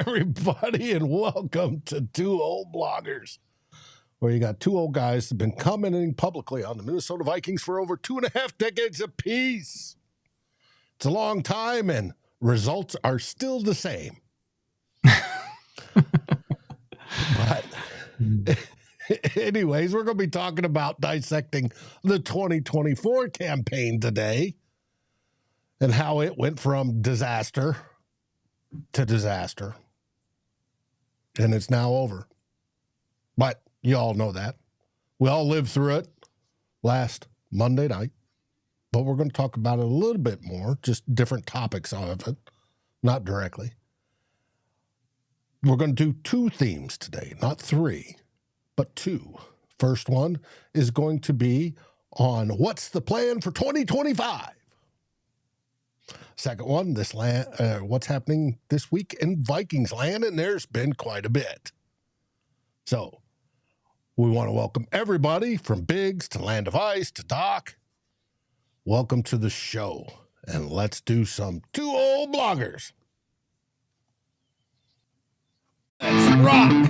everybody, and welcome to Two Old Bloggers, where you got two old guys that have been commenting publicly on the Minnesota Vikings for over 2.5 decades apiece. It's a long time, and results are still the same. But anyways, we're going to be talking about dissecting the 2024 campaign today and how it went from disaster to disaster. And it's now over. But you all know that. We all lived through it last Monday night. But we're going to talk about it a little bit more, just different topics of it, not directly. We're going to do two themes today, not three, but two. First one is going to be on what's the plan for 2025. Second one, what's happening this week in Vikings land, and there's been quite a bit. So we want to welcome everybody from Biggs to Land of Ice to Doc. Welcome to the show, and let's do some Two Old Bloggers. Let's rock!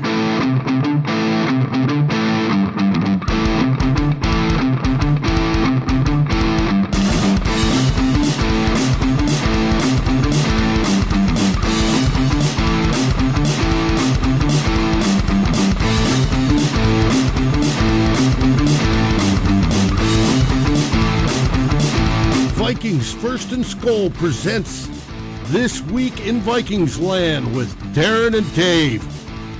Vikings First and SKOL presents This Week in Vikings Land with Darren and Dave,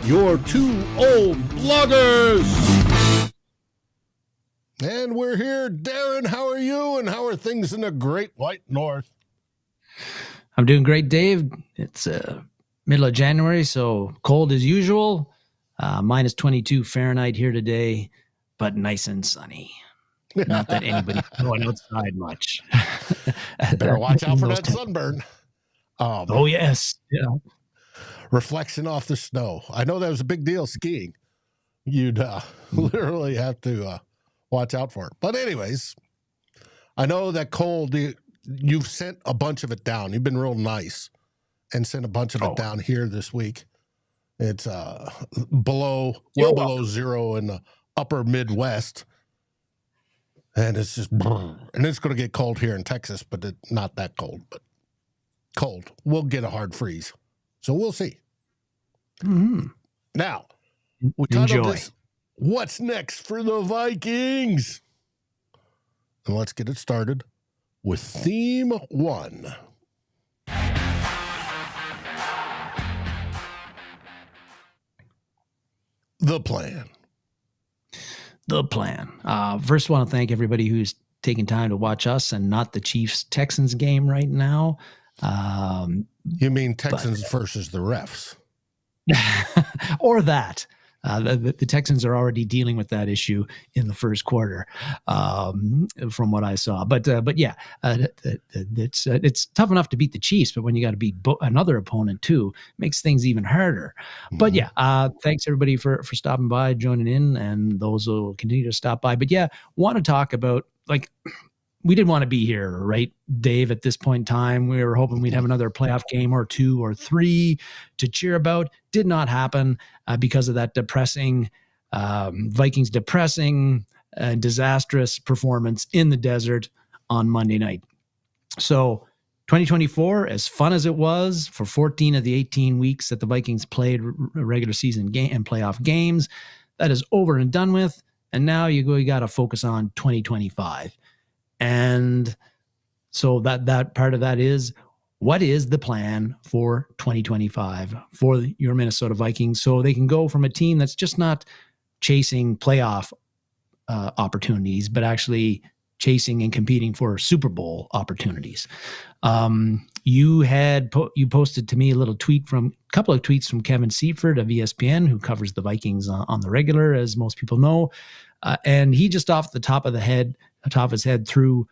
your two old bloggers. And we're here. Darren, how are you? And how are things in the Great White North? I'm doing great, Dave. It's middle of January, so cold as usual. Minus 22 Fahrenheit here today, but nice and sunny. Not that anybody's going outside much. Better watch out for that sunburn. Oh, yes. Yeah. Reflection off the snow. I know that was a big deal skiing. You'd literally have to watch out for it. But anyways, I know that cold, you've sent a bunch of it down. You've been real nice and sent a bunch of it down here this week. It's below zero in the upper Midwest. And it's just, and it's going to get cold here in Texas, but not that cold, but cold. We'll get a hard freeze. So we'll see. Mm-hmm. Now, we titled this, What's Next for the Vikings? And let's get it started with theme 1. The plan. The plan. First, I want to thank everybody who's taking time to watch us and not the Chiefs-Texans game right now. You mean Texans versus the refs? Or that. The Texans are already dealing with that issue in the first quarter, from what I saw. But yeah, it's tough enough to beat the Chiefs, but when you got to beat another opponent too, makes things even harder. Mm-hmm. But yeah, thanks everybody for stopping by, joining in, and those who will continue to stop by. But yeah, want to talk about, like, we didn't want to be here, right, Dave, at this point in time. We were hoping we'd have another playoff game or 2 or 3 to cheer about. Did not happen because of that Vikings depressing, disastrous performance in the desert on Monday night. So 2024, as fun as it was for 14 of the 18 weeks that the Vikings played regular season game and playoff games, that is over and done with. And now you got to focus on 2025. And so that part of that is, what is the plan for 2025 for your Minnesota Vikings so they can go from a team that's just not chasing playoff opportunities, but actually chasing and competing for Super Bowl opportunities? You posted to me a couple of tweets from Kevin Seifert of ESPN, who covers the Vikings on the regular, as most people know. And he just off the top of his head threw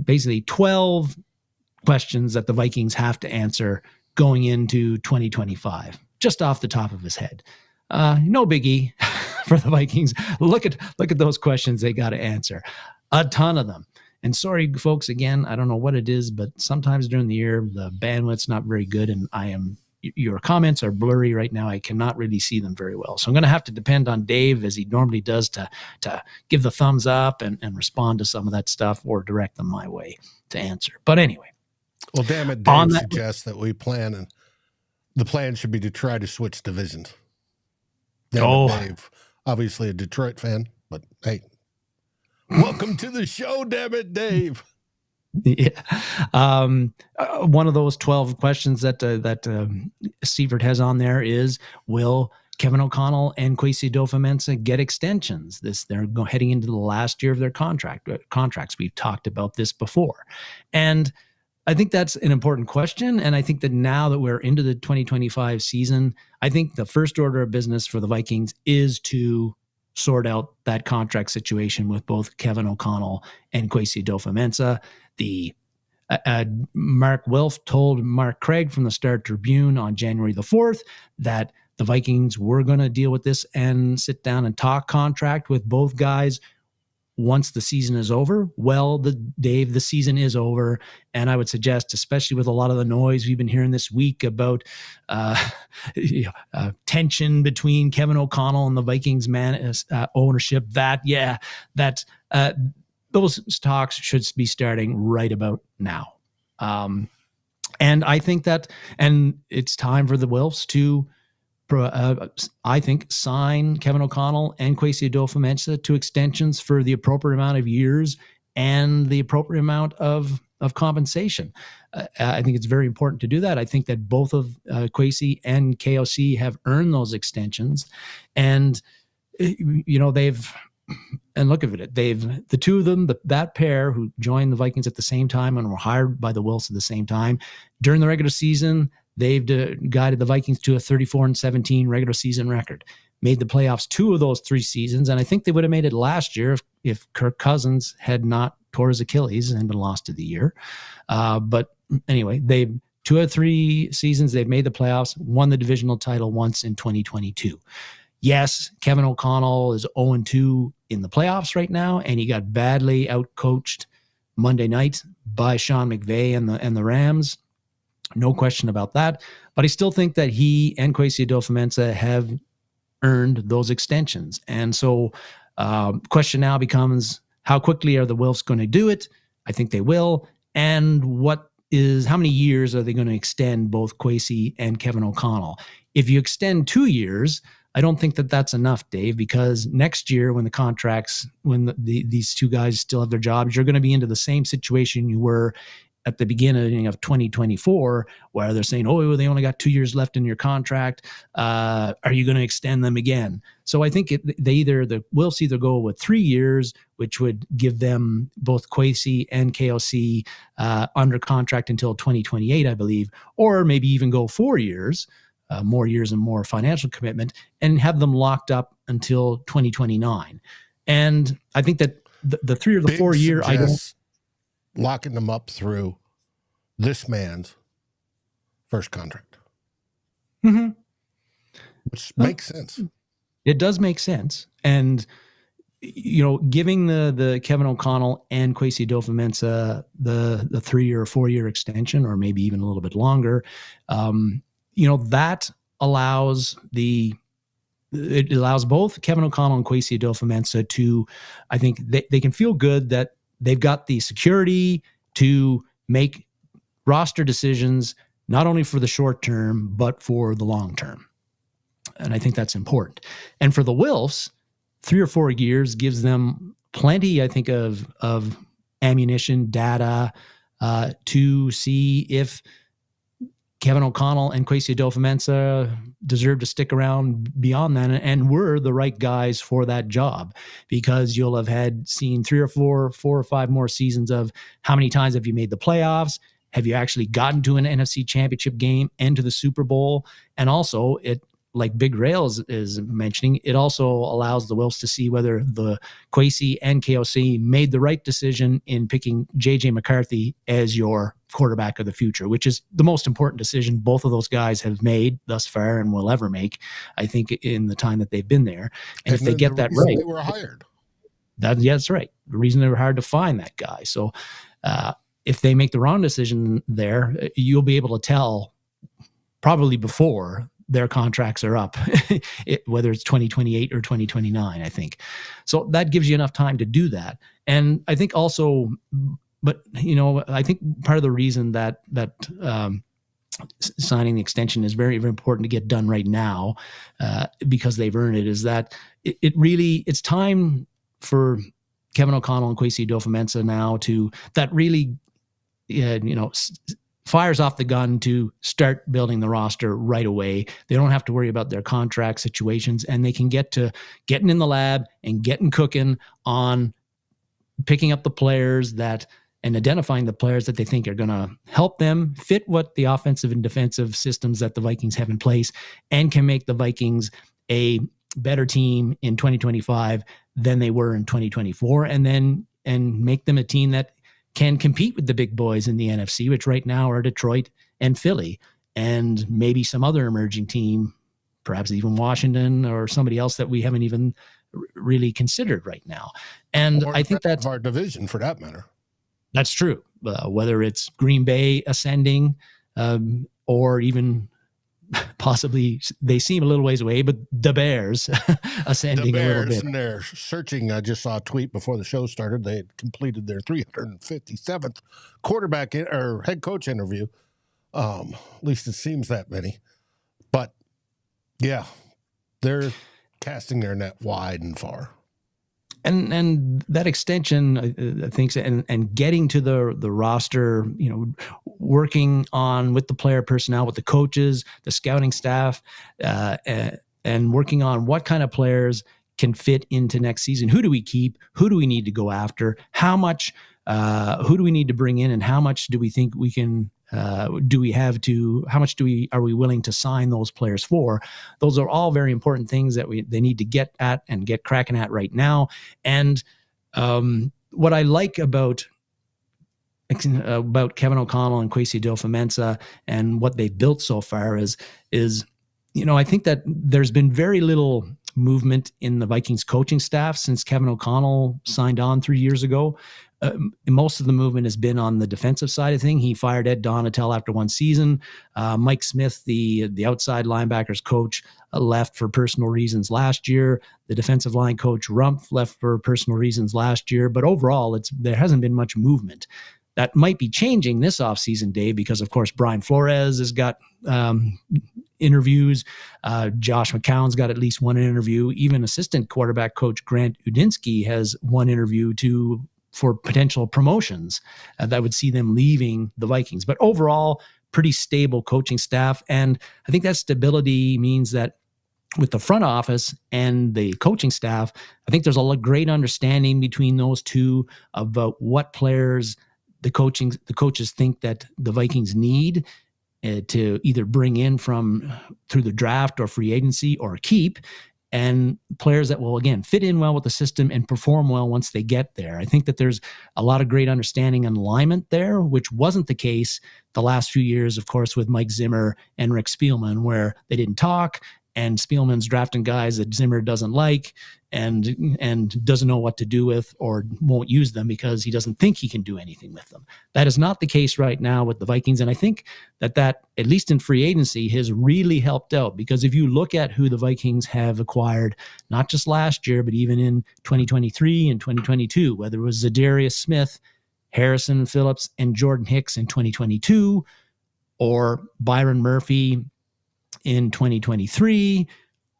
basically 12 questions that the Vikings have to answer going into 2025, just off the top of his head. No biggie for the Vikings. Look at those questions they got to answer. A ton of them. And sorry, folks, again, I don't know what it is, but sometimes during the year, the bandwidth's not very good, and I am your comments are blurry right now. I cannot really see them very well. So I'm going to have to depend on Dave, as he normally does, to give the thumbs up and respond to some of that stuff or direct them my way to answer. But anyway. Well, damn it, Dave suggests that we plan, and the plan should be to try to switch divisions. Damn it, Dave. Obviously a Detroit fan, but hey, welcome to the show, damn it, Dave. Yeah. One of those 12 questions that Sievert has on there is, will Kevin O'Connell and Kwesi Adofo-Mensah get extensions? They're heading into the last year of their contracts. We've talked about this before. And I think that's an important question. And I think that now that we're into the 2025 season, I think the first order of business for the Vikings is to sort out that contract situation with both Kevin O'Connell and Kwesi Adofo-Mensah. Mark Wilf told Mark Craig from the Star Tribune on January the 4th that the Vikings were going to deal with this and sit down and talk contract with both guys once the season is over. Well, Dave, the season is over. And I would suggest, especially with a lot of the noise we've been hearing this week about tension between Kevin O'Connell and the Vikings ownership, those talks should be starting right about now. And I think and it's time for the Wilfs to, I think, sign Kevin O'Connell and Kwesi Adofo-Mensah to extensions for the appropriate amount of years and the appropriate amount of compensation. I think it's very important to do that. I think that both of Kwesi and KOC have earned those extensions, and and look at it. The two of them, that pair who joined the Vikings at the same time and were hired by the Wilfs at the same time during the regular season, they've guided the Vikings to a 34-17 regular season record. Made the playoffs 2 of those 3 seasons, and I think they would have made it last year if Kirk Cousins had not tore his Achilles and been lost to the year. But anyway, 2 of 3 seasons they've made the playoffs, won the divisional title once in 2022. Yes, Kevin O'Connell is 0-2 in the playoffs right now, and he got badly outcoached Monday night by Sean McVay and the Rams. No question about that. But I still think that he and Kwesi Adofo-Mensah have earned those extensions. And so question now becomes, how quickly are the Wilfs going to do it? I think they will. And how many years are they going to extend both Kwesi and Kevin O'Connell? If you extend 2 years, I don't think that that's enough, Dave, because next year when these two guys still have their jobs, you're going to be into the same situation you were at the beginning of 2024, where they're saying, oh, they only got 2 years left in your contract. Are you going to extend them again? So I think the Wilfs either go with 3 years, which would give them both Kwesi and KOC under contract until 2028, I believe, or maybe even go 4 years, more years and more financial commitment, and have them locked up until 2029. And I think that the 3 or the 4 year, I don't. Locking them up through this man's first contract. Mm-hmm. Which makes sense. It does make sense. And, giving the Kevin O'Connell and Kwesi Adofo-Mensah the 3 or 4 year extension, or maybe even a little bit longer, that allows it allows both Kevin O'Connell and Kwesi Adofo-Mensah to, I think they can feel good that they've got the security to make roster decisions, not only for the short term, but for the long term. And I think that's important. And for the Wilfs, 3 or 4 years gives them plenty, I think, of ammunition, data, to see if Kevin O'Connell and Kwesi Adofo-Mensah deserve to stick around beyond that and were the right guys for that job, because you'll have seen 3 or 4 or 5 more seasons of how many times have you made the playoffs? Have you actually gotten to an NFC championship game and to the Super Bowl? And also, like Big Rails is mentioning, it also allows the Wilfs to see whether the Kwesi and KOC made the right decision in picking J.J. McCarthy as your quarterback of the future, which is the most important decision both of those guys have made thus far and will ever make, I think, in the time that they've been there. And if they get that right, they were hired. That's right. The reason they were hard to find that guy. So if they make the wrong decision there, you'll be able to tell probably before their contracts are up, whether it's 2028 or 2029, I think. So that gives you enough time to do that. And I think also, but I think part of the reason that signing the extension is very, very important to get done right now, because they've earned it, is that it's time for Kevin O'Connell and Kwesi Adofo-Mensah now that really, fires off the gun to start building the roster right away. They don't have to worry about their contract situations, and they can get to getting in the lab and getting cooking on picking up the players and identifying the players that they think are going to help them fit what the offensive and defensive systems that the Vikings have in place, and can make the Vikings a better team in 2025 than they were in 2024, and make them a team that can compete with the big boys in the NFC, which right now are Detroit and Philly, and maybe some other emerging team, perhaps even Washington or somebody else that we haven't even really considered right now. And I think that's our division, for that matter. That's true. Whether it's Green Bay ascending, or even possibly, they seem a little ways away, but the Bears ascending a little bit. And they're searching. I just saw a tweet before the show started. They had completed their 357th quarterback or head coach interview. At least it seems that many. But yeah, they're casting their net wide and far. And that extension, I think, and getting to the roster, working on with the player personnel, with the coaches, the scouting staff, and working on what kind of players can fit into next season. Who do we keep? Who do we need to go after? How much? Who do we need to bring in? And how much do we think we can? How much are we willing to sign those players for? Those are all very important things that they need to get at and get cracking at right now. And what I like about Kevin O'Connell and Kwesi Adofo-Mensah and what they've built so far is I think that there's been very little movement in the Vikings coaching staff since Kevin O'Connell signed on 3 years ago. Most of the movement has been on the defensive side of things. He fired Ed Donatel after one season. Mike Smith, the outside linebackers coach, left for personal reasons last year. The defensive line coach, Rumpf, left for personal reasons last year. But overall, there hasn't been much movement. That might be changing this offseason, Dave, because, of course, Brian Flores has got interviews. Josh McCown's got at least one interview. Even assistant quarterback coach Grant Udinski has one interview for potential promotions that would see them leaving the Vikings. But overall, pretty stable coaching staff. And I think that stability means that with the front office and the coaching staff, I think there's a great understanding between those two about what players the coaches think that the Vikings need to either bring in through the draft or free agency or keep, and players that will, again, fit in well with the system and perform well once they get there. I think that there's a lot of great understanding and alignment there, which wasn't the case the last few years, of course, with Mike Zimmer and Rick Spielman, where they didn't talk, and Spielman's drafting guys that Zimmer doesn't like and doesn't know what to do with, or won't use them because he doesn't think he can do anything with them. That is not the case right now with the Vikings. And I think that at least in free agency, has really helped out, because if you look at who the Vikings have acquired, not just last year, but even in 2023 and 2022, whether it was Zadarius Smith, Harrison Phillips, and Jordan Hicks in 2022, or Byron Murphy in 2023,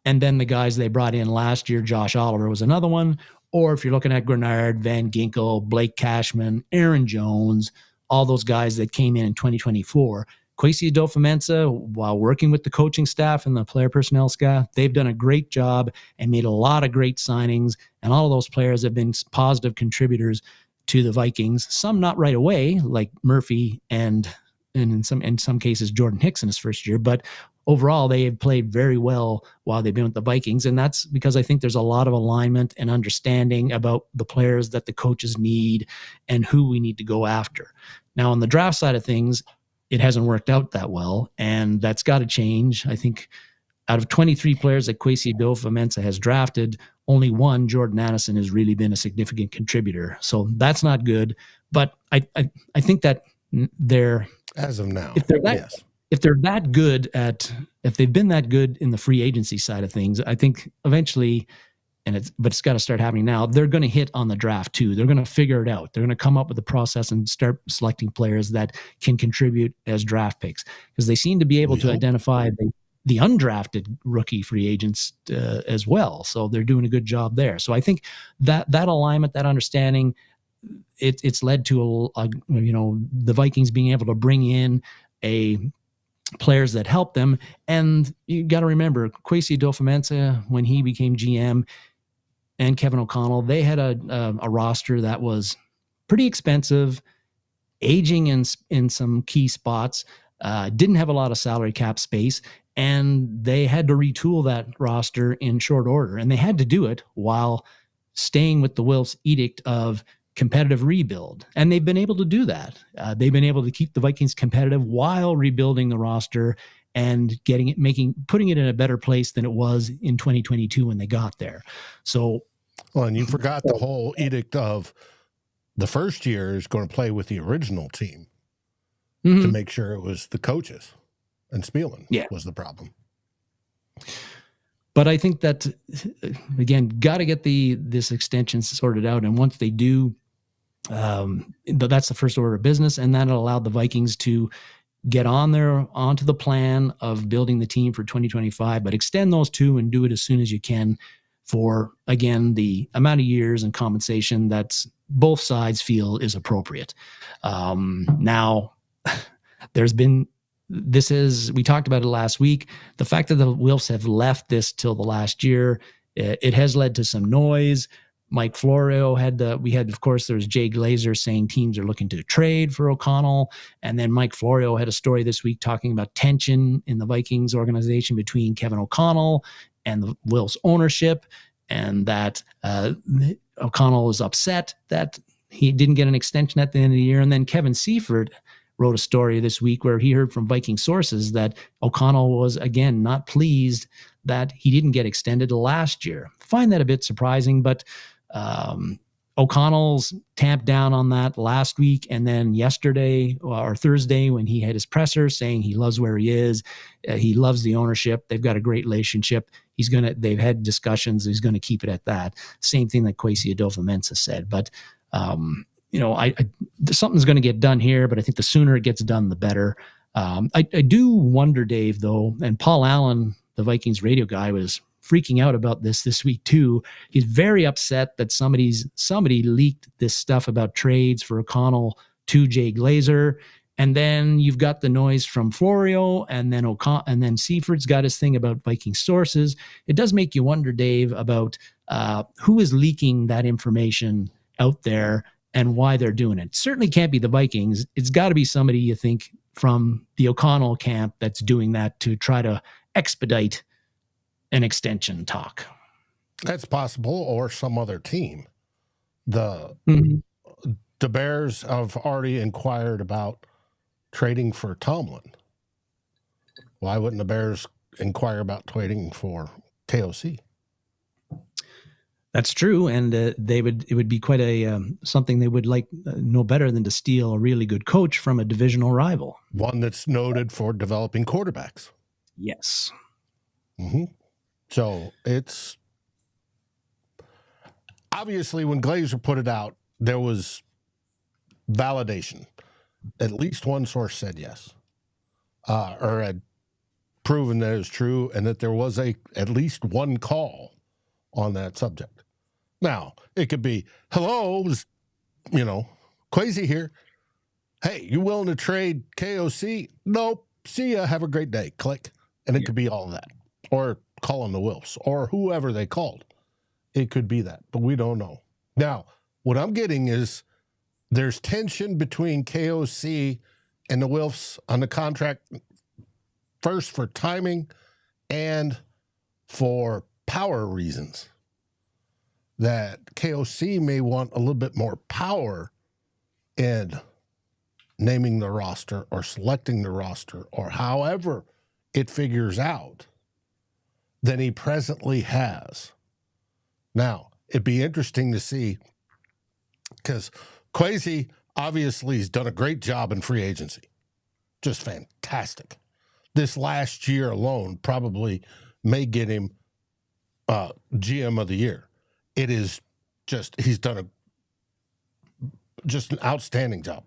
and then the guys they brought in last year, Josh Oliver was another one. Or if you're looking at Grenard, Van Ginkel, Blake Cashman, Aaron Jones, all those guys that came in 2024. Kwesi Adofo-Mensah, while working with the coaching staff and the player personnel staff, they've done a great job and made a lot of great signings. And all of those players have been positive contributors to the Vikings. Some not right away, like Murphy and in some cases Jordan Hicks in his first year, but overall, they have played very well while they've been with the Vikings. And that's because I think there's a lot of alignment and understanding about the players that the coaches need and who we need to go after. Now, on the draft side of things, it hasn't worked out that well, and that's got to change. I think out of 23 players that Kwesi Adofo-Mensah has drafted, only one, Jordan Addison, has really been a significant contributor. So that's not good. But I think that they're, as of now, if they're that, yes. if they're that good if they've been that good in the free agency side of things, I think eventually, but it's got to start happening now. They're going to hit on the draft too. They're going to figure it out. They're going to come up with a process and start selecting players that can contribute as draft picks, because they seem to be able to identify the undrafted rookie free agents as well. So they're doing a good job there. So I think that alignment, that understanding, it's led to the Vikings being able to bring in players that help them. And you got to remember, Kwesi Adofo-Mensah, when he became GM, and Kevin O'Connell, they had a roster that was pretty expensive, aging in some key spots, didn't have a lot of salary cap space, and they had to retool that roster in short order. And they had to do it while staying with the Wilf's edict of competitive rebuild. And they've been able to do that. They've been able to keep the Vikings competitive while rebuilding the roster and putting it in a better place than it was in 2022 when they got there. So, well, and you forgot the whole edict of the first year is going to play with the original team to make sure it was the coaches, and Spielman was the problem. But I think that, again, got to get this extension sorted out. And once they do, that's the first order of business. And that'll allow the Vikings to get onto the plan of building the team for 2025, but extend those two and do it as soon as you can for, again, the amount of years and compensation that both sides feel is appropriate. Now, we talked about it last week. The fact that the Wilfs have left this till the last year, it has led to some noise. Mike Florio of course, there was Jay Glazer saying teams are looking to trade for O'Connell. And then Mike Florio had a story this week talking about tension in the Vikings organization between Kevin O'Connell and the Wilfs ownership, and that O'Connell was upset that he didn't get an extension at the end of the year. And then Kevin Seifert wrote a story this week where he heard from Viking sources that O'Connell was, again, not pleased that he didn't get extended last year. Find that a bit surprising, but O'Connell's tamped down on that last week, and then yesterday or Thursday when he had his presser saying he loves where he is, he loves the ownership, they've got a great relationship, they've had discussions, he's going to keep it at that. Same thing that Kwesi Adofo-Mensah said, but something's going to get done here, but I think the sooner it gets done, the better. I do wonder, Dave, though, and Paul Allen, the Vikings radio guy, was freaking out about this week too. He's very upset that somebody leaked this stuff about trades for O'Connell to Jay Glazer. And then you've got the noise from Florio, and then Seifert's got his thing about Viking sources. It does make you wonder, Dave, about who is leaking that information out there and why they're doing it. Certainly can't be the Vikings. It's got to be somebody, you think, from the O'Connell camp that's doing that to try to expedite an extension talk. That's possible, or some other team. The Bears have already inquired about trading for Tomlin. Why wouldn't the Bears inquire about trading for KOC? That's true, and it would be quite something they would like no better than to steal a really good coach from a divisional rival. One that's noted for developing quarterbacks. Yes. Mm-hmm. So it's obviously when Glazer put it out, there was validation. At least one source said yes, or had proven that it was true, and that there was at least one call on that subject. Now, it could be, hello, Kwesi here. Hey, you willing to trade KOC? Nope. See ya. Have a great day. Click. And it could be all of that. Or calling the Wilfs, or whoever they called. It could be that, but we don't know. Now, what I'm getting is there's tension between KOC and the Wilfs on the contract, first for timing and for power reasons. That KOC may want a little bit more power in naming the roster or selecting the roster or however it figures out than he presently has. Now, it'd be interesting to see, because Kwesi obviously has done a great job in free agency. Just fantastic. this last year alone probably may get him GM of the year. It is just, he's done just an outstanding job.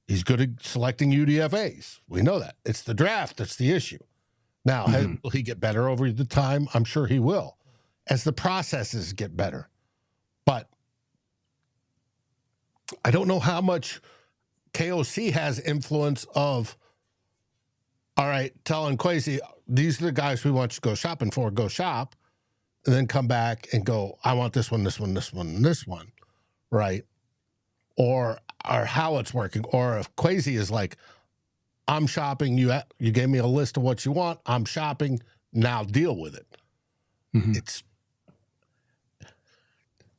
He's good at selecting UDFAs. We know that. It's the draft that's the issue. Now, will he get better over the time? I'm sure he will, as the processes get better. But I don't know how much KOC has influence of, all right, telling Kwesi, these are the guys we want you to go shopping for, go shop, and then come back and go, I want this one, this one, this one, and this one, right? Or how it's working. Or if Kwesi is like, I'm shopping, you gave me a list of what you want, I'm shopping, now deal with it.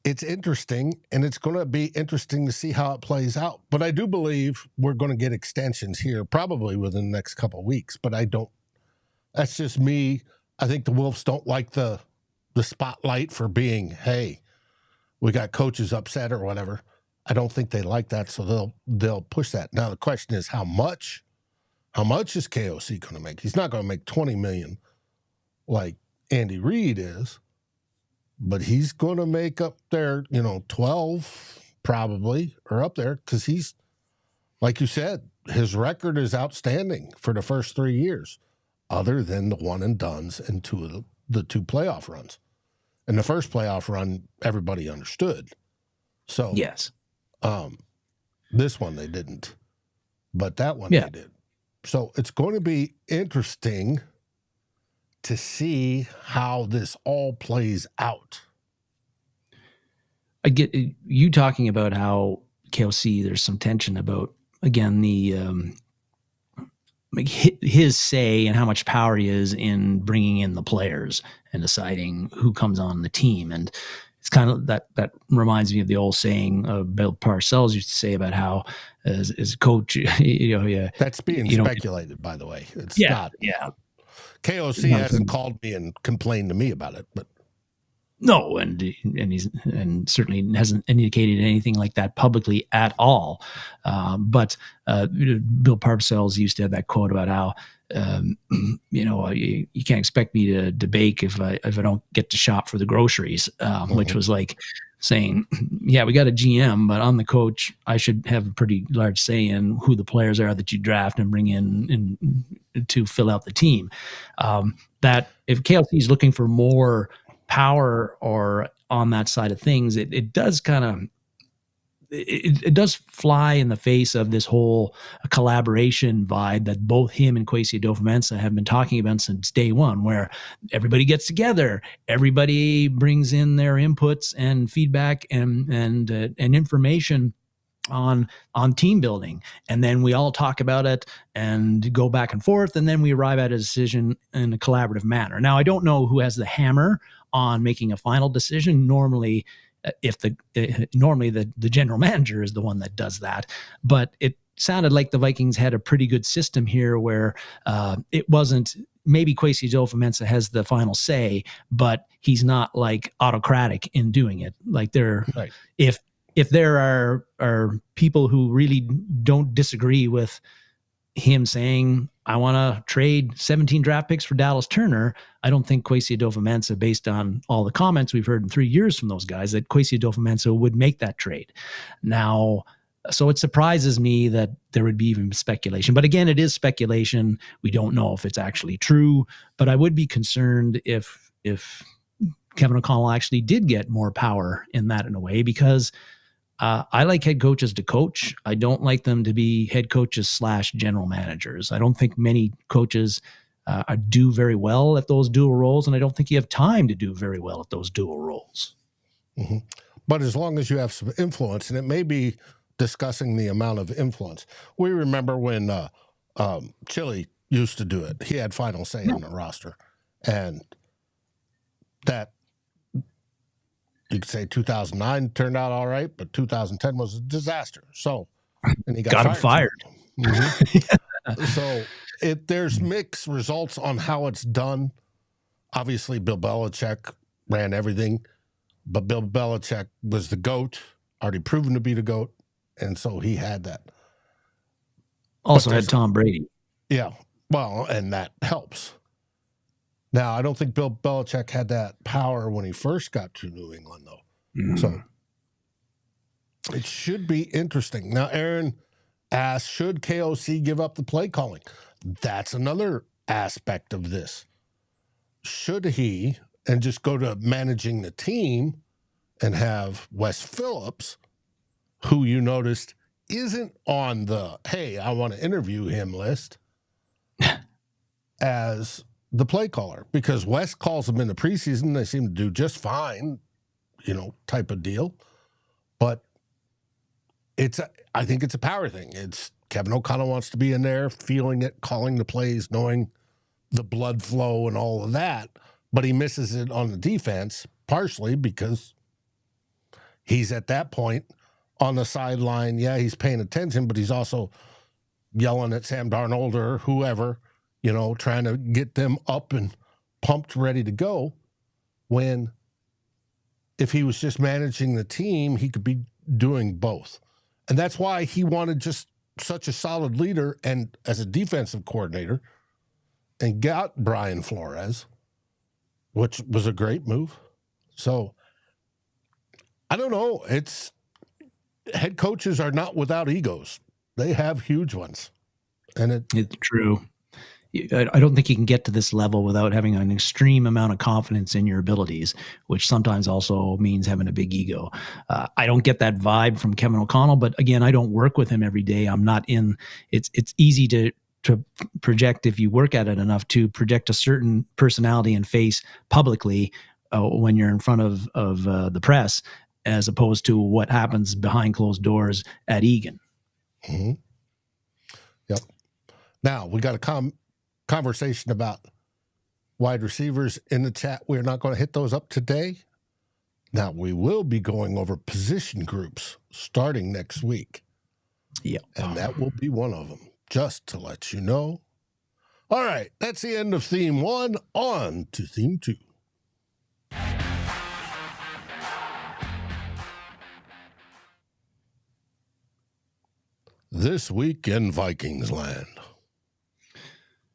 It's interesting, and it's going to be interesting to see how it plays out. But I do believe we're going to get extensions here probably within the next couple of weeks. But I don't. That's just me. I think the Wolves don't like the spotlight for being, hey, we got coaches upset or whatever. I don't think they like that, so they'll push that. Now the question is how much? How much is KOC going to make? He's not going to make $20 million like Andy Reid is. But he's going to make up there, 12 probably, or up there, because he's, like you said, his record is outstanding for the first 3 years, other than the one and dones and the two playoff runs. And the first playoff run, everybody understood. So yes, this one they didn't, but that one they did. So it's going to be interesting to see how this all plays out. I get you talking about how KOC, there's some tension about, again, the his say and how much power he is in bringing in the players and deciding who comes on the team. And it's kind of that reminds me of the old saying Bill Parcells used to say about how as a coach, that's being speculated, by the way. It's not. Yeah. KOC hasn't called me and complained to me about it, but no, and he's certainly hasn't indicated anything like that publicly at all. But Bill Parcells used to have that quote about how you can't expect me to bake if I don't get to shop for the groceries, which was like saying, yeah, we got a GM, but I'm the coach. I should have a pretty large say in who the players are that you draft and bring in to fill out the team. That if KLC is looking for more power or on that side of things, it does kind of, it does fly in the face of this whole collaboration vibe that both him and Kwesi Adofo-Mensah have been talking about since day one, where everybody gets together, everybody brings in their inputs and feedback and information on team building, and then we all talk about it and go back and forth, and then we arrive at a decision in a collaborative manner. Now, I don't know who has the hammer on making a final decision. Normally, the general manager is the one that does that, but it sounded like the Vikings had a pretty good system here where it wasn't, maybe Kwesi Adofo-Mensah has the final say, but he's not like autocratic in doing it. Like right. If there are people who really don't disagree with him saying, I want to trade 17 draft picks for Dallas Turner, I don't think Kwesi Adofo-Mensah, based on all the comments we've heard in 3 years from those guys, that Kwesi Adofo-Mensah would make that trade. Now, so it surprises me that there would be even speculation. But again, it is speculation. We don't know if it's actually true. But I would be concerned if Kevin O'Connell actually did get more power in that, in a way, because I like head coaches to coach. I don't like them to be head coaches / general managers. I don't think many coaches do very well at those dual roles, and I don't think you have time to do very well at those dual roles. Mm-hmm. But as long as you have some influence, and it may be discussing the amount of influence. We remember when Chile used to do it. He had final say on the roster, and that, you could say 2009 turned out all right, but 2010 was a disaster. So, and he got him fired. Mm-hmm. So there's mixed results on how it's done. Obviously, Bill Belichick ran everything, but Bill Belichick was the GOAT, already proven to be the GOAT, and so he had that. Also had Tom Brady. Yeah, Well, and that helps. Now, I don't think Bill Belichick had that power when he first got to New England, though. So it should be interesting. Now, Aaron asked, should KOC give up the play calling? That's another aspect of this. Should he, and just go to managing the team and have Wes Phillips, who you noticed isn't on the, hey, I want to interview him list, as the play caller, because Wes calls them in the preseason. They seem to do just fine, type of deal. But I think it's a power thing. It's Kevin O'Connell wants to be in there, feeling it, calling the plays, knowing the blood flow and all of that. But he misses it on the defense, partially because he's at that point on the sideline. Yeah, he's paying attention, but he's also yelling at Sam Darnold or whoever, trying to get them up and pumped, ready to go. When if he was just managing the team, he could be doing both. And that's why he wanted just such a solid leader and as a defensive coordinator, and got Brian Flores, which was a great move. So I don't know. Head coaches are not without egos. They have huge ones. And it's true. I don't think you can get to this level without having an extreme amount of confidence in your abilities, which sometimes also means having a big ego. I don't get that vibe from Kevin O'Connell, but again, I don't work with him every day. I'm not in. It's easy to project, if you work at it enough, to project a certain personality and face publicly when you're in front of the press, as opposed to what happens behind closed doors at Egan. Mm-hmm. Yep. Now we got a conversation about wide receivers in the chat. We're not going to hit those up today. Now we will be going over position groups starting next week. Yep. And that will be one of them, just to let you know. All right, that's the end of theme 1. On to theme 2. This week in Vikings land.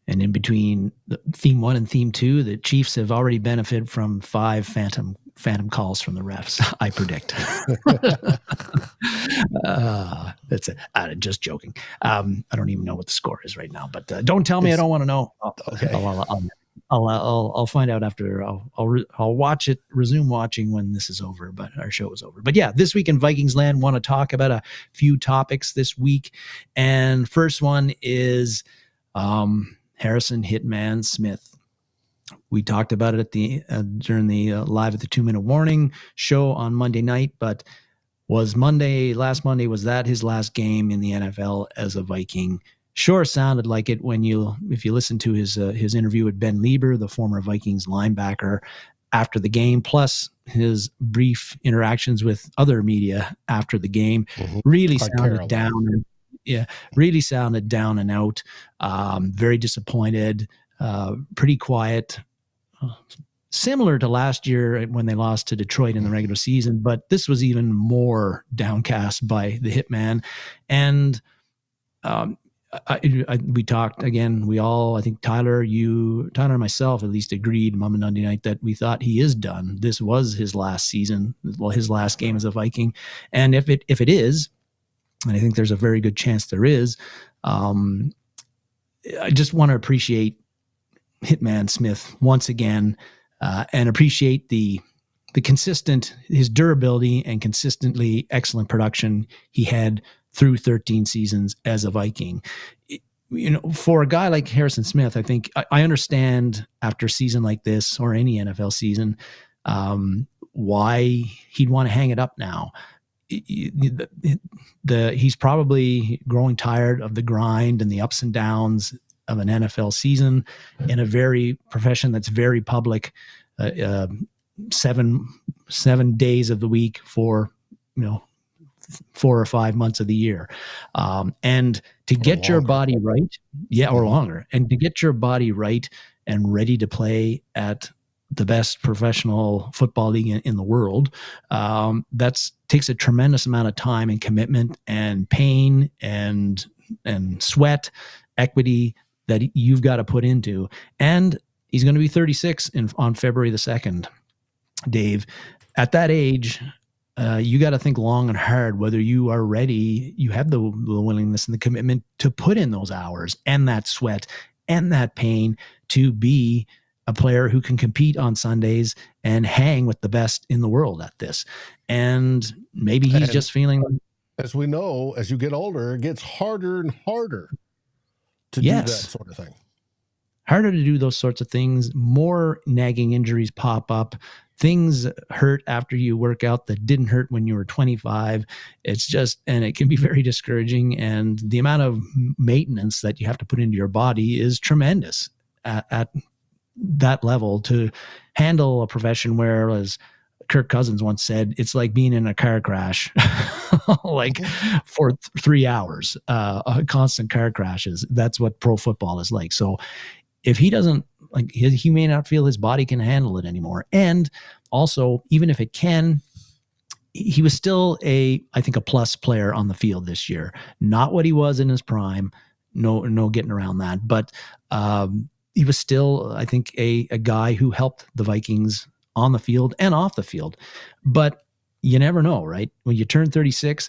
And in between theme 1 and theme 2, the Chiefs have already benefited from 5 phantom calls from the refs, I predict. That's it. Just joking. I don't even know what the score is right now, but don't tell me. I don't want to know. Okay. I'll find out after. I'll watch it, resume watching when this is over, but our show is over. But yeah, this week in Vikings land, want to talk about a few topics this week. And first one is Harrison Hitman Smith. We talked about it at during the live at the 2-minute warning show on Monday night, but last Monday, was that his last game in the NFL as a Viking? Sure sounded like it if you listen to his interview with Ben Lieber, the former Vikings linebacker, after the game, plus his brief interactions with other media after the game. Mm-hmm. Really sounded down. Yeah, really sounded down and out. Very disappointed. Pretty quiet. Similar to last year when they lost to Detroit in the regular season, but this was even more downcast by the Hitman. And we talked again. We all, I think Tyler and myself at least agreed Monday night that we thought he is done. This was his last season, his last game as a Viking. And if it is, and I think there's a very good chance there is, I just want to appreciate Hitman Smith once again, and appreciate his durability and consistently excellent production he had through 13 seasons as a Viking. For a guy like Harrison Smith, I think I understand after a season like this or any NFL season, why he'd want to hang it up now. He's probably growing tired of the grind and the ups and downs of an NFL season in a very profession that's very public, 7 days of the week for 4 or 5 months of the year, and to get your body right, or longer, and to get your body right and ready to play at the best professional football league in the world, that takes a tremendous amount of time and commitment and pain and sweat, equity, that you've got to put into. And he's going to be 36 on February the 2nd, Dave. At that age, you got to think long and hard whether you are ready, you have the willingness and the commitment to put in those hours and that sweat and that pain to be a player who can compete on Sundays and hang with the best in the world at this. And maybe he's just feeling... As we know, as you get older, it gets harder and harder to do that sort of thing. Harder to do those sorts of things. More nagging injuries pop up. Things hurt after you work out that didn't hurt when you were 25. It's just, and it can be very discouraging. And the amount of maintenance that you have to put into your body is tremendous at that level to handle a profession where, as Kirk Cousins once said, it's like being in a car crash, like for 3 hours, constant car crashes. That's what pro football is like. So if he doesn't, like, he may not feel his body can handle it anymore. And also, even if it can, he was still I think a plus player on the field this year. Not what he was in his prime. No getting around that. But he was still, I think, a guy who helped the Vikings on the field and off the field. But you never know, right? When you turn 36,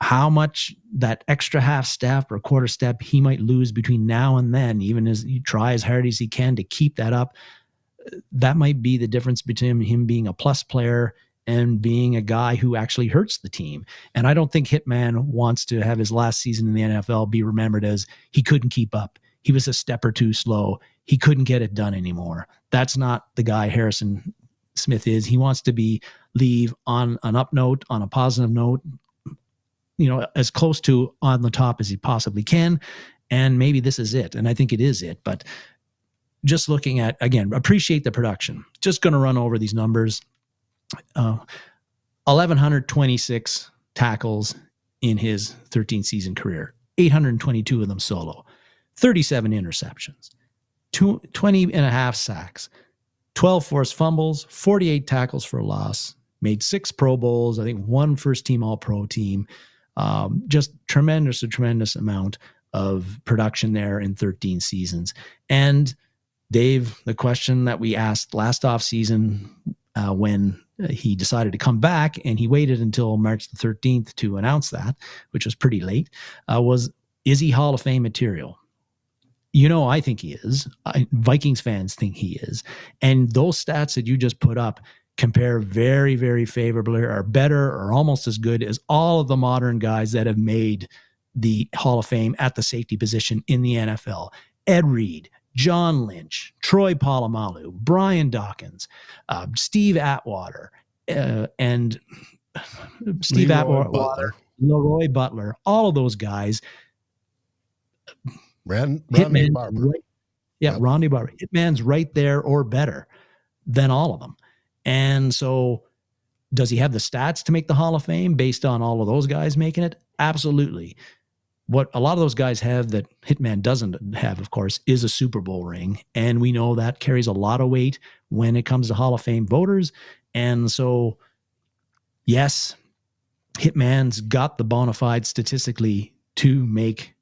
how much that extra half step or quarter step he might lose between now and then, even as you try as hard as he can to keep that up, that might be the difference between him being a plus player and being a guy who actually hurts the team. And I don't think Hitman wants to have his last season in the NFL be remembered as he couldn't keep up. He was a step or two slow. He couldn't get it done anymore. That's not the guy Harrison Smith is. He wants to leave on an up note, on a positive note, as close to on the top as he possibly can. And maybe this is it. And I think it is it. But just looking at, again, appreciate the production. Just going to run over these numbers. 1,126 tackles in his 13-season career, 822 of them solo, 37 interceptions, 20 and a half sacks, 12 forced fumbles, 48 tackles for loss, made 6 Pro Bowls, I think 1 first-team All-Pro team. Just a tremendous amount of production there in 13 seasons. And Dave, the question that we asked last offseason when he decided to come back, and he waited until March the 13th to announce that, which was pretty late, is he Hall of Fame material? I think he is. Vikings fans think he is. And those stats that you just put up compare very, very favorably, or better, or almost as good as all of the modern guys that have made the Hall of Fame at the safety position in the NFL. Ed Reed, John Lynch, Troy Polamalu, Brian Dawkins, Steve Atwater, and Steve Atwater, Leroy Butler, all of those guys. Ronnie Barber. Ronnie Barber. Hitman's right there or better than all of them. And so does he have the stats to make the Hall of Fame based on all of those guys making it? Absolutely. What a lot of those guys have that Hitman doesn't have, of course, is a Super Bowl ring. And we know that carries a lot of weight when it comes to Hall of Fame voters. And so, yes, Hitman's got the bona fide statistically to make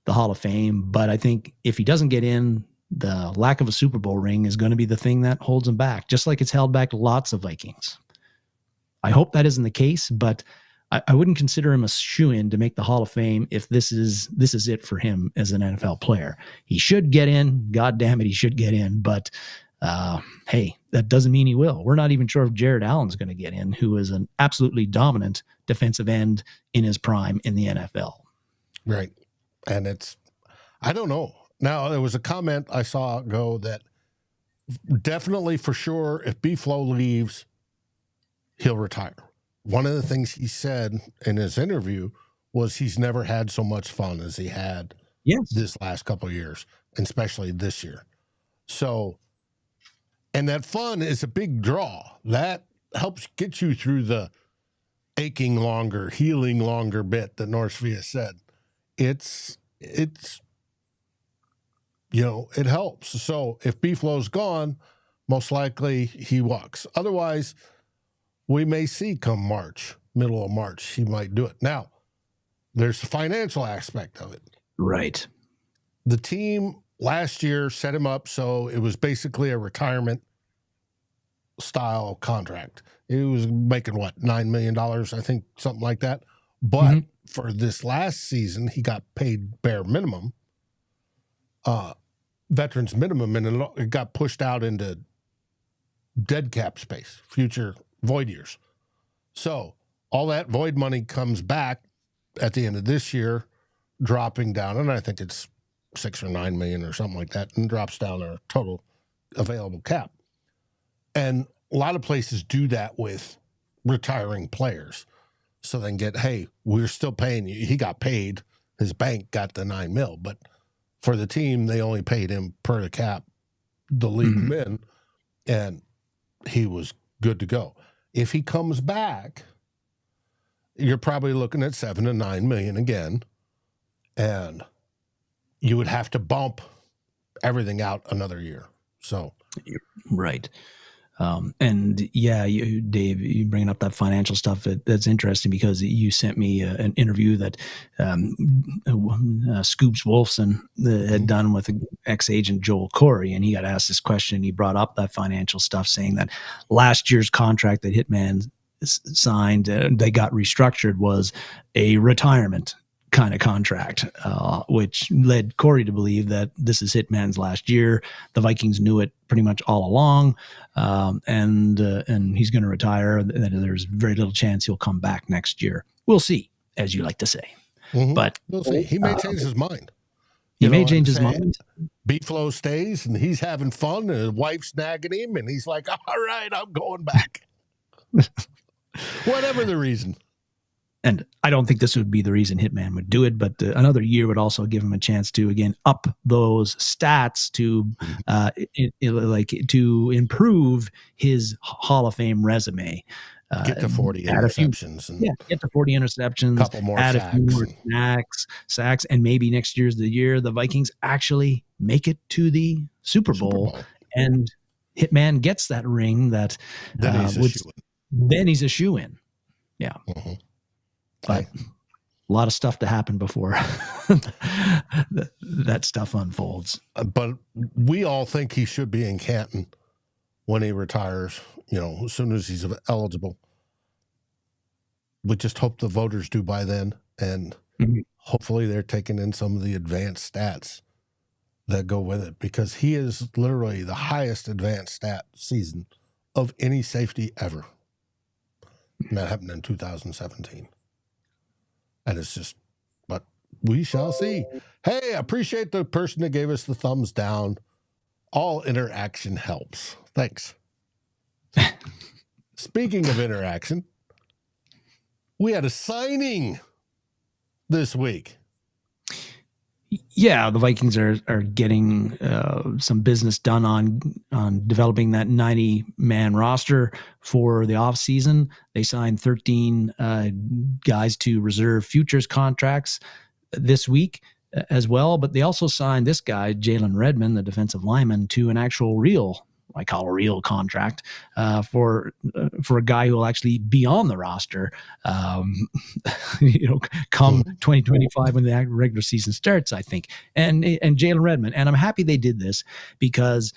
the Hall of Fame. But I think if he doesn't get in, the lack of a Super Bowl ring is going to be the thing that holds him back, just like it's held back lots of Vikings. I hope that isn't the case, but I wouldn't consider him a shoo-in to make the Hall of Fame if this is it for him as an NFL player. He should get in. God damn it, he should get in. But hey, that doesn't mean he will. We're not even sure if Jared Allen's going to get in, who is an absolutely dominant defensive end in his prime in the NFL. Right. And I don't know. Now, there was a comment I saw go that definitely for sure, if B-Flow leaves, he'll retire. One of the things he said in his interview was he's never had so much fun as he had this last couple of years, and especially this year. So, and that fun is a big draw. That helps get you through the aching longer, healing longer bit that Norsvia said. It's it helps. So if B-Flow's gone, most likely he walks. Otherwise, we may see come March, middle of March, he might do it. Now, there's the financial aspect of it. Right. The team last year set him up so it was basically a retirement style contract. He was making what, $9 million, I think, something like that. But for this last season, he got paid bare minimum, veterans minimum, and it got pushed out into dead cap space, future void years. So all that void money comes back at the end of this year, dropping down, and I think it's 6 or 9 million or something like that, and drops down our total available cap. And a lot of places do that with retiring players. So they can get, hey, we're still paying you. He got paid. His bank got the 9 mil. But for the team, they only paid him per the cap, the league him in, and he was good to go. If he comes back, you're probably looking at 7 to 9 million again. And you would have to bump everything out another year. So, right. And yeah, Dave, you bringing up that financial stuff, that's interesting because you sent me an interview that Scoops Wolfson had done with ex-agent Joel Corey, and he got asked this question. He brought up that financial stuff, saying that last year's contract that Hitman signed, they got restructured, was a retirement kind of contract, which led Corey to believe that this is Hitman's last year. The Vikings knew it pretty much all along, and he's going to retire. And there's very little chance he'll come back next year. We'll see, as you like to say. But we'll see. He may change his mind. He may change his mind. B-Flow stays, and he's having fun, and his wife's nagging him, and he's like, all right, I'm going back. Whatever the reason. And I don't think this would be the reason Hitman would do it, but another year would also give him a chance to, again, up those stats to to improve his Hall of Fame resume. Get to 40 interceptions. Get to 40 interceptions. A couple more add sacks. A few more sacks, and maybe next year's the year the Vikings actually make it to the Super Bowl. And Hitman gets that ring that then he's a shoo-in. Yeah. Mm-hmm. But a lot of stuff to happen before that stuff unfolds. But we all think he should be in Canton when he retires, as soon as he's eligible. We just hope the voters do by then. And hopefully they're taking in some of the advanced stats that go with it, because he is literally the highest advanced stat season of any safety ever. And that happened in 2017. And it's just, but we shall see. Hey, I appreciate the person that gave us the thumbs down. All interaction helps. Thanks. Speaking of interaction, we had a signing this week. Yeah, the Vikings are getting some business done on developing that 90-man roster for the offseason. They signed 13 guys to reserve futures contracts this week as well, but they also signed this guy, Jalen Redmond, the defensive lineman, to an actual real contract for a guy who will actually be on the roster, come 2025 when the regular season starts, I think. And Jalen Redmond, and I'm happy they did this because,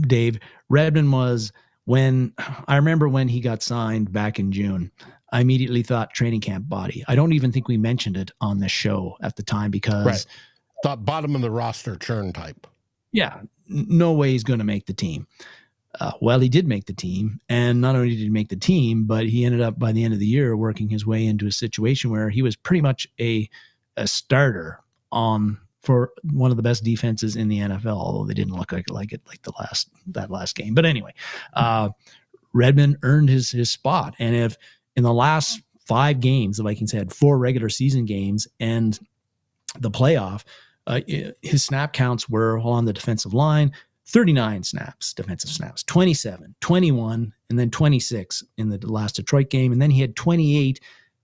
Dave, Redmond was, I remember when he got signed back in June, I immediately thought training camp body. I don't even think we mentioned it on this show at the time because thought bottom of the roster churn type. Yeah, no way he's going to make the team. Well, he did make the team, and not only did he make the team, but he ended up by the end of the year working his way into a situation where he was pretty much a starter for one of the best defenses in the NFL, although they didn't look like that last game. But anyway, Redmond earned his spot, and if in the last 5 games the Vikings had 4 regular season games and the playoff. His snap counts were on the defensive line, 39 defensive snaps, 27, 21, and then 26 in the last Detroit game. And then he had 28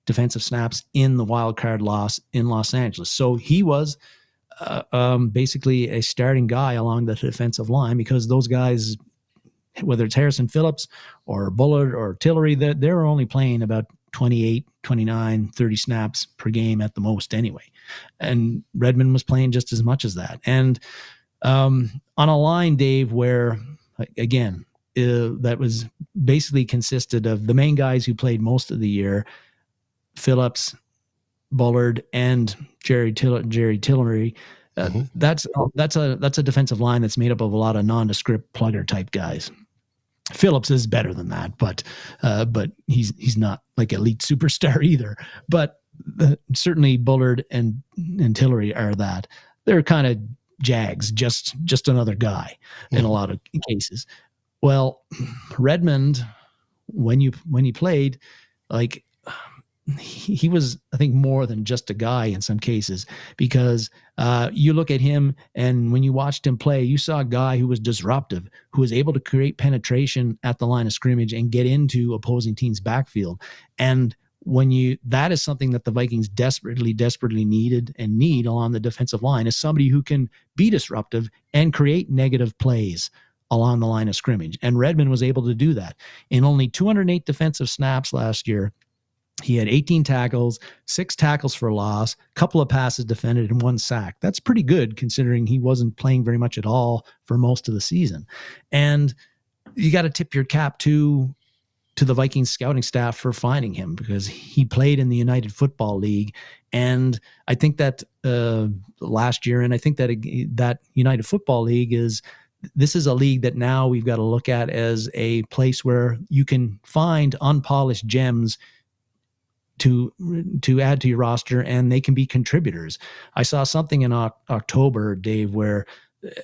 defensive snaps in the wild card loss in Los Angeles. So he was basically a starting guy along the defensive line because those guys, whether it's Harrison Phillips or Bullard or Tillery, they're only playing about 28, 29, 30 snaps per game at the most anyway. And Redmond was playing just as much as that. And on a line, Dave, where, again, that was basically consisted of the main guys who played most of the year, Phillips, Bullard, and Jerry Tillery. That's a defensive line that's made up of a lot of nondescript plugger type guys. Phillips is better than that, but he's not like elite superstar either. But certainly Bullard and Tillery are that. They're kind of Jags, just another guy in a lot of cases. Well, Redmond, when he played, like, he was, I think, more than just a guy in some cases, because you look at him, and when you watched him play, you saw a guy who was disruptive, who was able to create penetration at the line of scrimmage and get into opposing teams' backfield. And that is something that the Vikings desperately needed and need along the defensive line, is somebody who can be disruptive and create negative plays along the line of scrimmage. And Redmond was able to do that. In only 208 defensive snaps last year, he had 18 tackles, 6 tackles for loss, a couple of passes defended, and 1 sack. That's pretty good considering he wasn't playing very much at all for most of the season. And you got to tip your cap to the Vikings scouting staff for finding him, because he played in the United Football League. And I think that last year, and I think that United Football League this is a league that now we've got to look at as a place where you can find unpolished gems to add to your roster, and they can be contributors. I saw something in October, Dave, where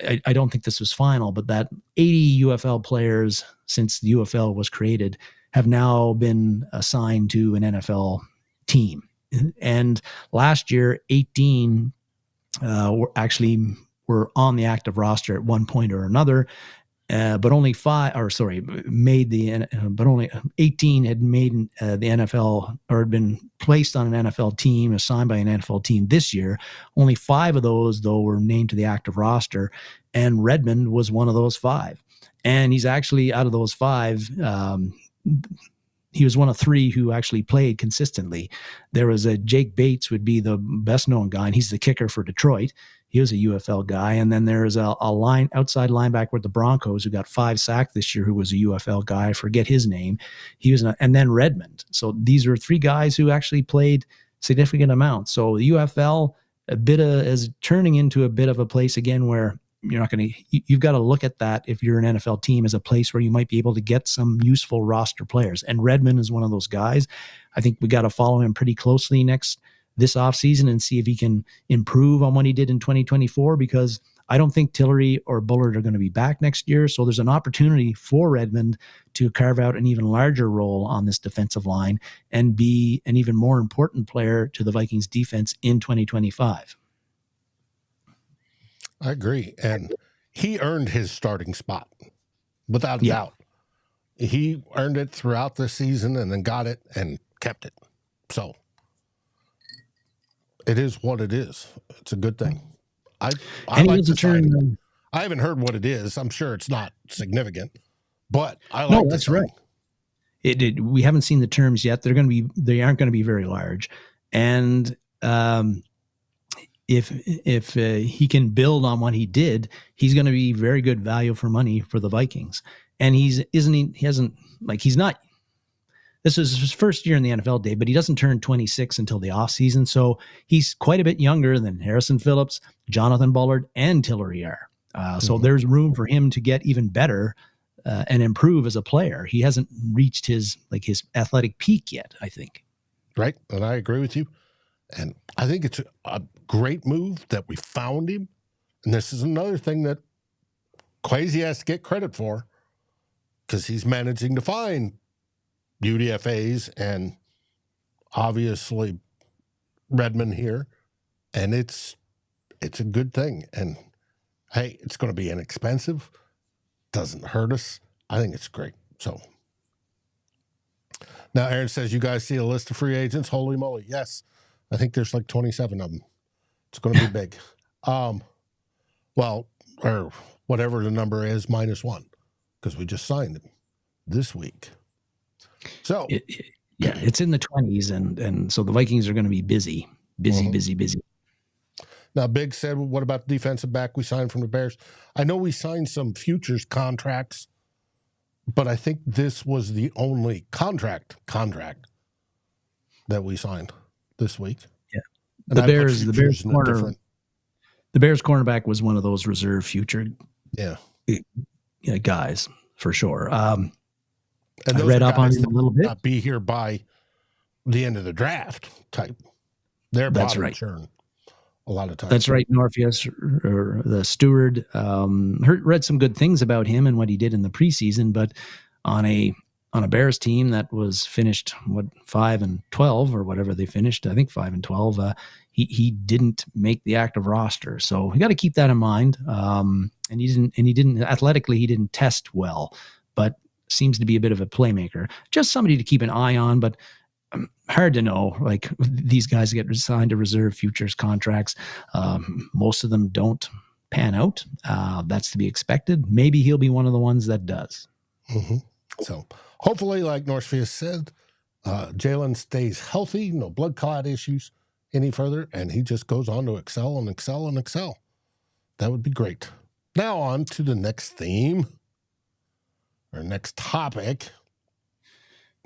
I don't think this was final, but that 80 UFL players since the UFL was created have now been assigned to an NFL team. And last year, 18 were on the active roster at one point or another. But only 18 had made the NFL, or had been placed on an NFL team, assigned by an NFL team this year. Only 5 of those, though, were named to the active roster, and Redmond was one of those 5. And he's actually, out of those 5, he was one of 3 who actually played consistently. There was Jake Bates would be the best known guy, and he's the kicker for Detroit. He was a UFL guy. And then there's a outside linebacker with the Broncos who got 5 sacks this year, who was a UFL guy. I forget his name. And then Redmond. So these were 3 guys who actually played significant amounts. So the UFL is turning into a bit of a place again where you've got to look at that, if you're an NFL team, as a place where you might be able to get some useful roster players. And Redmond is one of those guys. I think we got to follow him pretty closely this offseason and see if he can improve on what he did in 2024, because I don't think Tillery or Bullard are going to be back next year. So there's an opportunity for Redmond to carve out an even larger role on this defensive line and be an even more important player to the Vikings defense in 2025. I agree. And he earned his starting spot without a doubt. He earned it throughout the season and then got it and kept it. So it is what it is. It's a good thing. I like the signing. I haven't heard what it is. I'm sure it's not significant, but I like No, that's right. We haven't seen the terms yet. They aren't going to be very large. And if he can build on what he did, he's going to be very good value for money for the Vikings. And this is his first year in the NFL, Dave, but he doesn't turn 26 until the offseason. So he's quite a bit younger than Harrison Phillips, Jonathan Bullard, and Tillery are. So there's room for him to get even better and improve as a player. He hasn't reached his athletic peak yet, I think. Right. And I agree with you. And I think it's a great move that we found him. And this is another thing that Kwesi has to get credit for, because he's managing to find UDFAs and obviously Redmond here. And it's a good thing. And hey, it's going to be inexpensive. Doesn't hurt us. I think it's great. So now Aaron says, you guys see a list of free agents? Holy moly. Yes. I think there's like 27 of them. It's going to be big. Well, or whatever the number is, -1, because we just signed them this week. So Yeah, it's in the 20s, and so the Vikings are going to be busy. Now, Big said, what about the defensive back we signed from the Bears? I know we signed some futures contracts, but I think this was the only contract that we signed this week. Yeah, and the Bears cornerback was one of those reserve future guys for sure. And I read up on him a little bit. Not be here by the end of the draft type. They're bottom churn a lot of times. That's right. Norfius, or the steward, read some good things about him and what he did in the preseason, but on a Bears team that was finished 5-12 or whatever they finished, I think 5-12. He didn't make the active roster, so you got to keep that in mind. And he didn't athletically, he didn't test well, but seems to be a bit of a playmaker. Just somebody to keep an eye on, but hard to know. Like, these guys get signed to reserve futures contracts. Most of them don't pan out. That's to be expected. Maybe he'll be one of the ones that does. Mm-hmm. So hopefully, like Norfius said, Jalen stays healthy, no blood clot issues any further, and he just goes on to excel and excel and excel. That would be great. Now on to the next theme, or next topic.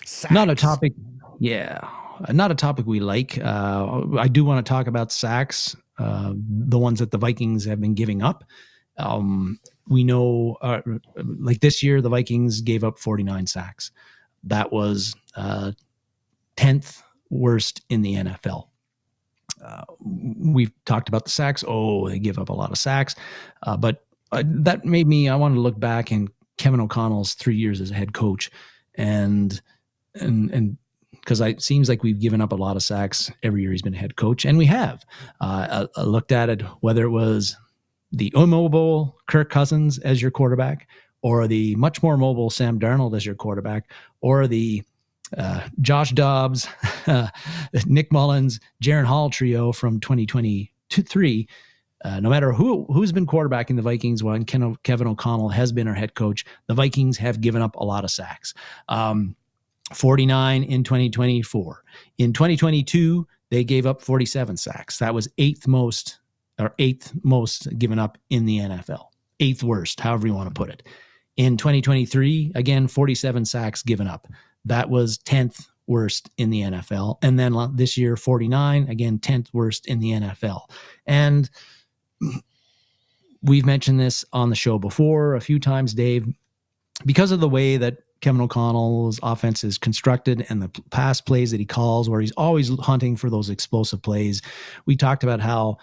Sacks. Not a topic we like. I do want to talk about sacks, the ones that the Vikings have been giving up. We know, like this year, the Vikings gave up 49 sacks. That was 10th worst in the NFL. We've talked about the sacks. Oh, they give up a lot of sacks. But that made me, I wanted to look back in Kevin O'Connell's 3 years as a head coach. And because it seems like we've given up a lot of sacks every year he's been a head coach. And we have. I looked at it, whether it was the immobile Kirk Cousins as your quarterback, or the much more mobile Sam Darnold as your quarterback, or the Josh Dobbs, Nick Mullins, Jaron Hall trio from 2023. No matter who's been quarterbacking the Vikings when Kevin O'Connell has been our head coach, the Vikings have given up a lot of sacks. 49 in 2024. In 2022, they gave up 47 sacks. That was eighth most given up in the NFL. Eighth worst, however you want to put it. In 2023, again, 47 sacks given up. That was 10th worst in the NFL. And then this year, 49, again, 10th worst in the NFL. And we've mentioned this on the show before a few times, Dave, because of the way that Kevin O'Connell's offense is constructed and the pass plays that he calls, where he's always hunting for those explosive plays. We talked about how,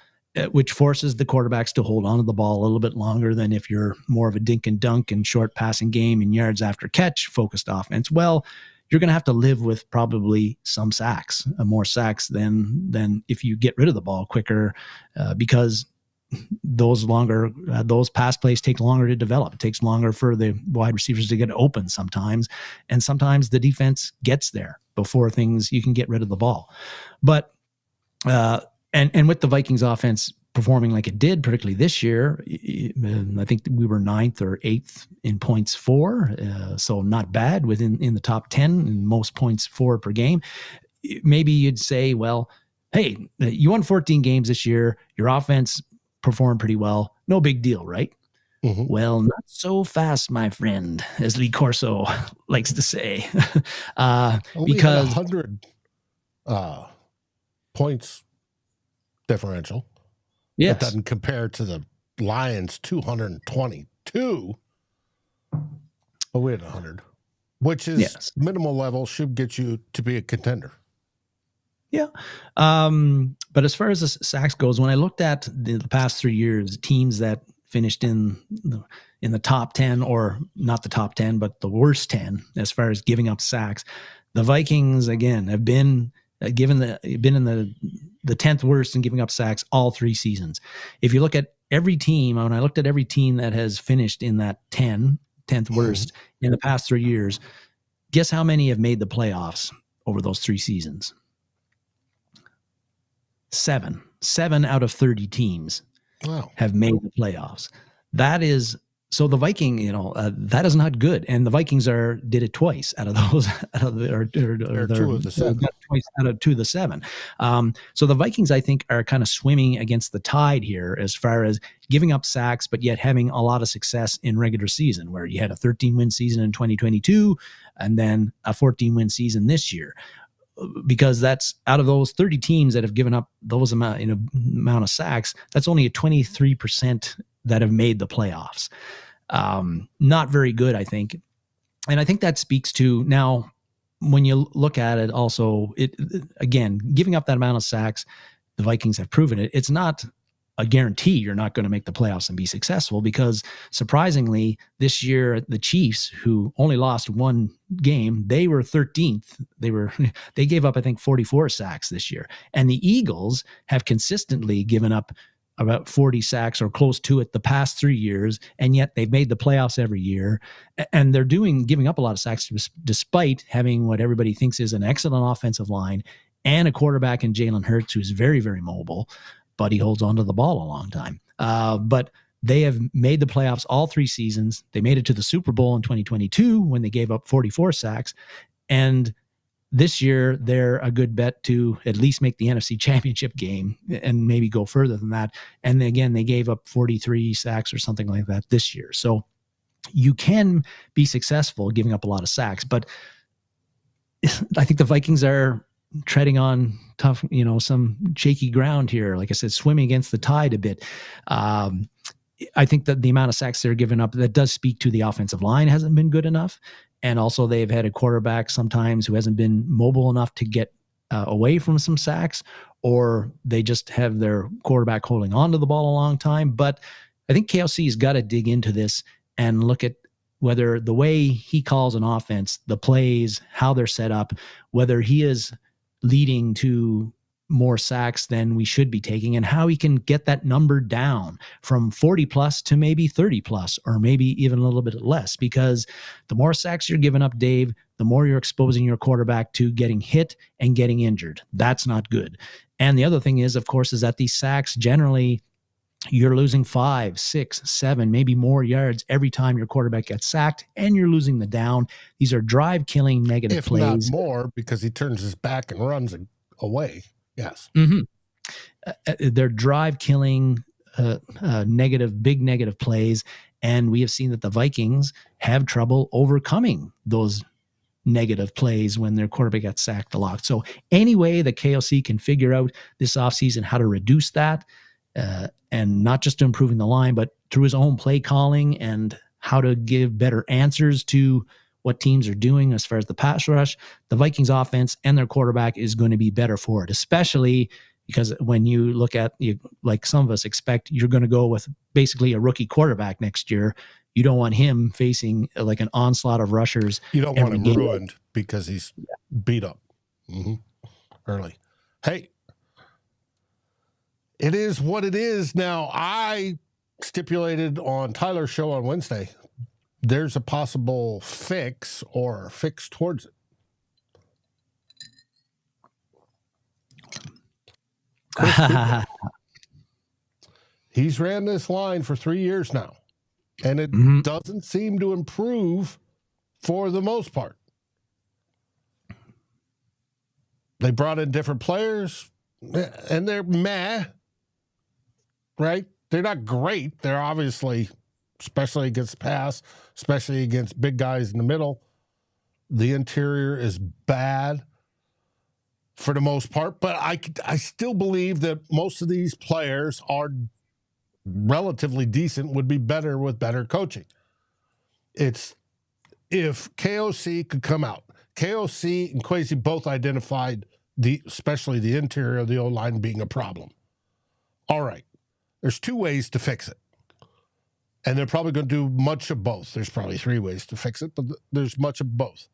which forces the quarterbacks to hold on to the ball a little bit longer than if you're more of a dink and dunk and short passing game and yards after catch focused offense. Well, you're going to have to live with probably some sacks, more sacks than if you get rid of the ball quicker, because those pass plays take longer to develop. It takes longer for the wide receivers to get open sometimes. And sometimes the defense gets there before you can get rid of the ball. But, and with the Vikings offense performing like it did, particularly this year, I think we were 9th or 8th in points for, so not bad in the top 10 in most points for per game. Maybe you'd say, well, hey, you won 14 games this year. Your offense performed pretty well. No big deal, right? Mm-hmm. Well, not so fast, my friend, as Lee Corso likes to say. Because 100 points differential. Yes. That doesn't compare to the Lions' 222. But we had 100, which is minimal level, should get you to be a contender. Yeah. But as far as the sacks goes, when I looked at the past 3 years, teams that finished in the top 10, or not the top 10, but the worst 10 as far as giving up sacks, the Vikings, again, have been in the 10th worst in giving up sacks all 3 seasons. If you look at every team, when I looked at every team that has finished in that 10th worst in the past 3 years, guess how many have made the playoffs over those 3 seasons? 7 out of 30 teams have made the playoffs. That is So the Viking, that is not good, and the Vikings did it twice out of those, or two of the seven. Twice out of two of the seven. So the Vikings, I think, are kind of swimming against the tide here as far as giving up sacks, but yet having a lot of success in regular season, where you had a 13-win season in 2022, and then a 14-win season this year. Because that's out of those 30 teams that have given up those amount of sacks, that's only a 23% that have made the playoffs. Not very good, I think. And I think that speaks to, now, when you look at it also, again, giving up that amount of sacks, the Vikings have proven it. It's not a guarantee you're not going to make the playoffs and be successful, because surprisingly this year, the Chiefs, who only lost one game, they were 13th. They gave up, I think, 44 sacks this year. And the Eagles have consistently given up about 40 sacks or close to it the past 3 years, and yet they've made the playoffs every year. And they're giving up a lot of sacks despite having what everybody thinks is an excellent offensive line and a quarterback in Jalen Hurts, who's very, very mobile, but he holds onto the ball a long time. But they have made the playoffs all 3 seasons. They made it to the Super Bowl in 2022 when they gave up 44 sacks. And this year, they're a good bet to at least make the NFC Championship game and maybe go further than that. And again, they gave up 43 sacks or something like that this year. So you can be successful giving up a lot of sacks, but I think the Vikings are treading on tough, some shaky ground here. Like I said, swimming against the tide a bit. I think that the amount of sacks they're giving up, that does speak to the offensive line hasn't been good enough. And also they've had a quarterback sometimes who hasn't been mobile enough to get away from some sacks, or they just have their quarterback holding on to the ball a long time. But I think KOC's got to dig into this and look at whether the way he calls an offense, the plays, how they're set up, whether he is leading to more sacks than we should be taking, and how he can get that number down from 40 plus to maybe 30 plus, or maybe even a little bit less, because the more sacks you're giving up, Dave, the more you're exposing your quarterback to getting hit and getting injured. That's not good. And the other thing is, of course, is that these sacks, generally you're losing 5, 6, 7, maybe more yards every time your quarterback gets sacked, and you're losing the down. These are drive-killing negative plays. If not more, because he turns his back and runs away. Yes. Mm-hmm. They're drive-killing, big negative plays, and we have seen that the Vikings have trouble overcoming those negative plays when their quarterback gets sacked a lot. So any way the KOC can figure out this offseason how to reduce that, and not just improving the line, but through his own play calling and how to give better answers to what teams are doing as far as the pass rush, the Vikings offense and their quarterback is going to be better for it, especially because when you look at, like some of us expect, you're going to go with basically a rookie quarterback next year. You don't want him facing like an onslaught of rushers. You don't want him ruined because he's beat up early. Hey, it is what it is. Now, I stipulated on Tyler's show on Wednesday, there's a possible fix or a fix towards it. He's ran this line for 3 years now, and it doesn't seem to improve for the most part. They brought in different players, and they're meh, right? They're not great. They're obviously, especially against the pass, especially against big guys in the middle. The interior is bad for the most part, but I still believe that most of these players are relatively decent, would be better with better coaching. It's if KOC could come out. KOC and Kwesi both identified especially the interior of the O-line being a problem. All right. There's 2 ways to fix it. And they're probably going to do much of both. There's probably 3 ways to fix it, but there's much of both.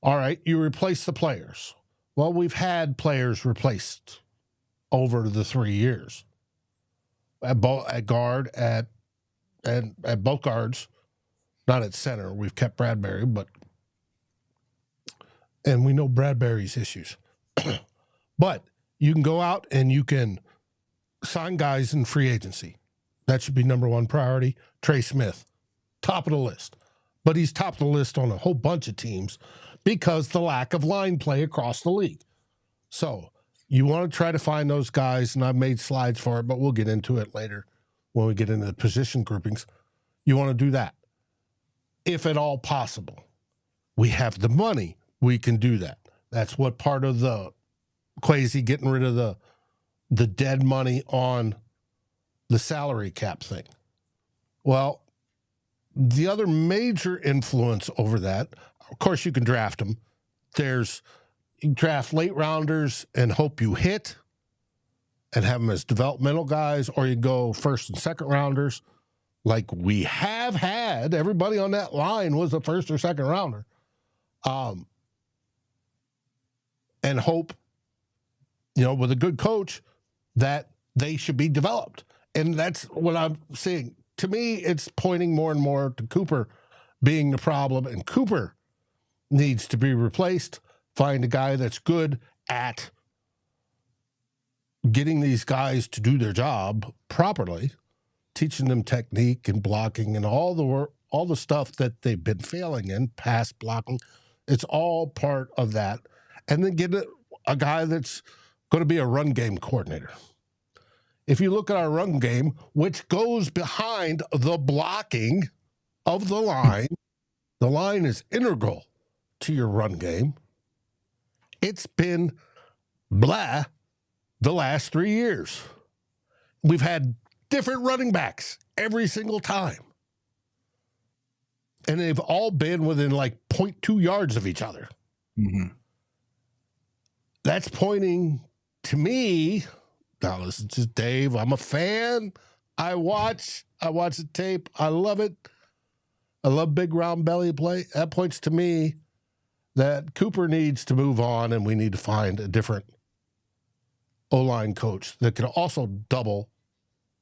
All right, you replace the players. Well, we've had players replaced over the 3 years. At guard, at both guards, not at center. We've kept Bradbury, and we know Bradbury's issues. But you can go out and you can sign guys in free agency. That should be number one priority. Trey Smith, top of the list. But he's top of the list on a whole bunch of teams because the lack of line play across the league. So you want to try to find those guys, and I've made slides for it, but we'll get into it later when we get into the position groupings. You want to do that, if at all possible. We have the money. We can do that. That's what part of the Kwesi getting rid of the dead money on the salary cap thing. Well, the other major influence over that, of course, you can draft them. You can draft late rounders and hope you hit and have them as developmental guys, or you go first and second rounders like we have had. Everybody on that line was a first or second rounder. And hope, with a good coach, that they should be developed. And that's what I'm seeing. To me, it's pointing more and more to Cooper being the problem, and Cooper needs to be replaced. Find a guy that's good at getting these guys to do their job properly, teaching them technique and blocking and all the stuff that they've been failing in, pass blocking. It's all part of that. And then get a guy that's going to be a run game coordinator. If you look at our run game, which goes behind the blocking of the line is integral to your run game. It's been blah the last 3 years. We've had different running backs every single time. And they've all been within like 0.2 yards of each other. Mm-hmm. That's pointing to me. Now, listen to Dave. I'm a fan. I watch the tape. I love it. I love big round belly play. That points to me that Cooper needs to move on, and we need to find a different O-line coach that can also double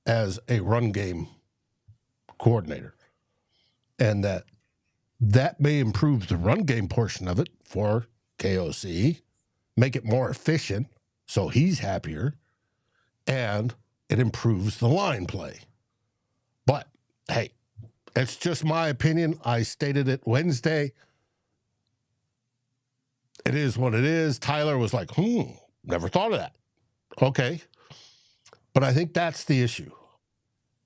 as a run game coordinator. And that may improve the run game portion of it for KOC, make it more efficient so he's happier, and it improves the line play. But, hey, it's just my opinion. I stated it Wednesday. It is what it is. Tyler was like, never thought of that. Okay. But I think that's the issue.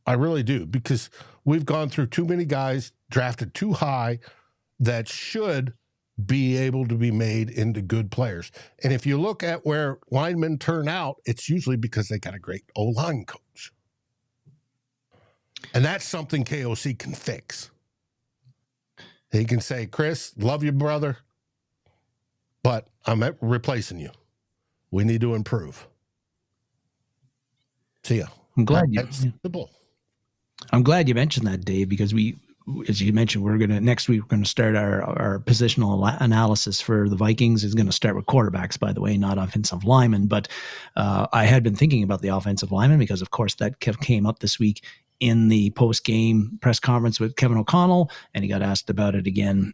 I really do, because we've gone through too many guys drafted too high that should be able to be made into good players. And if you look at where linemen turn out, it's usually because they got a great O-line coach. And that's something KOC can fix. He can say, Chris, love you, brother, but I'm replacing you. We need to improve. See ya. I'm glad I'm glad you mentioned that, Dave, because as you mentioned, next week we're going to start our positional analysis for the Vikings. Is going to start with quarterbacks, by the way, not offensive linemen. But I had been thinking about the offensive linemen because, of course, that came up this week in the post-game press conference with Kevin O'Connell, and he got asked about it again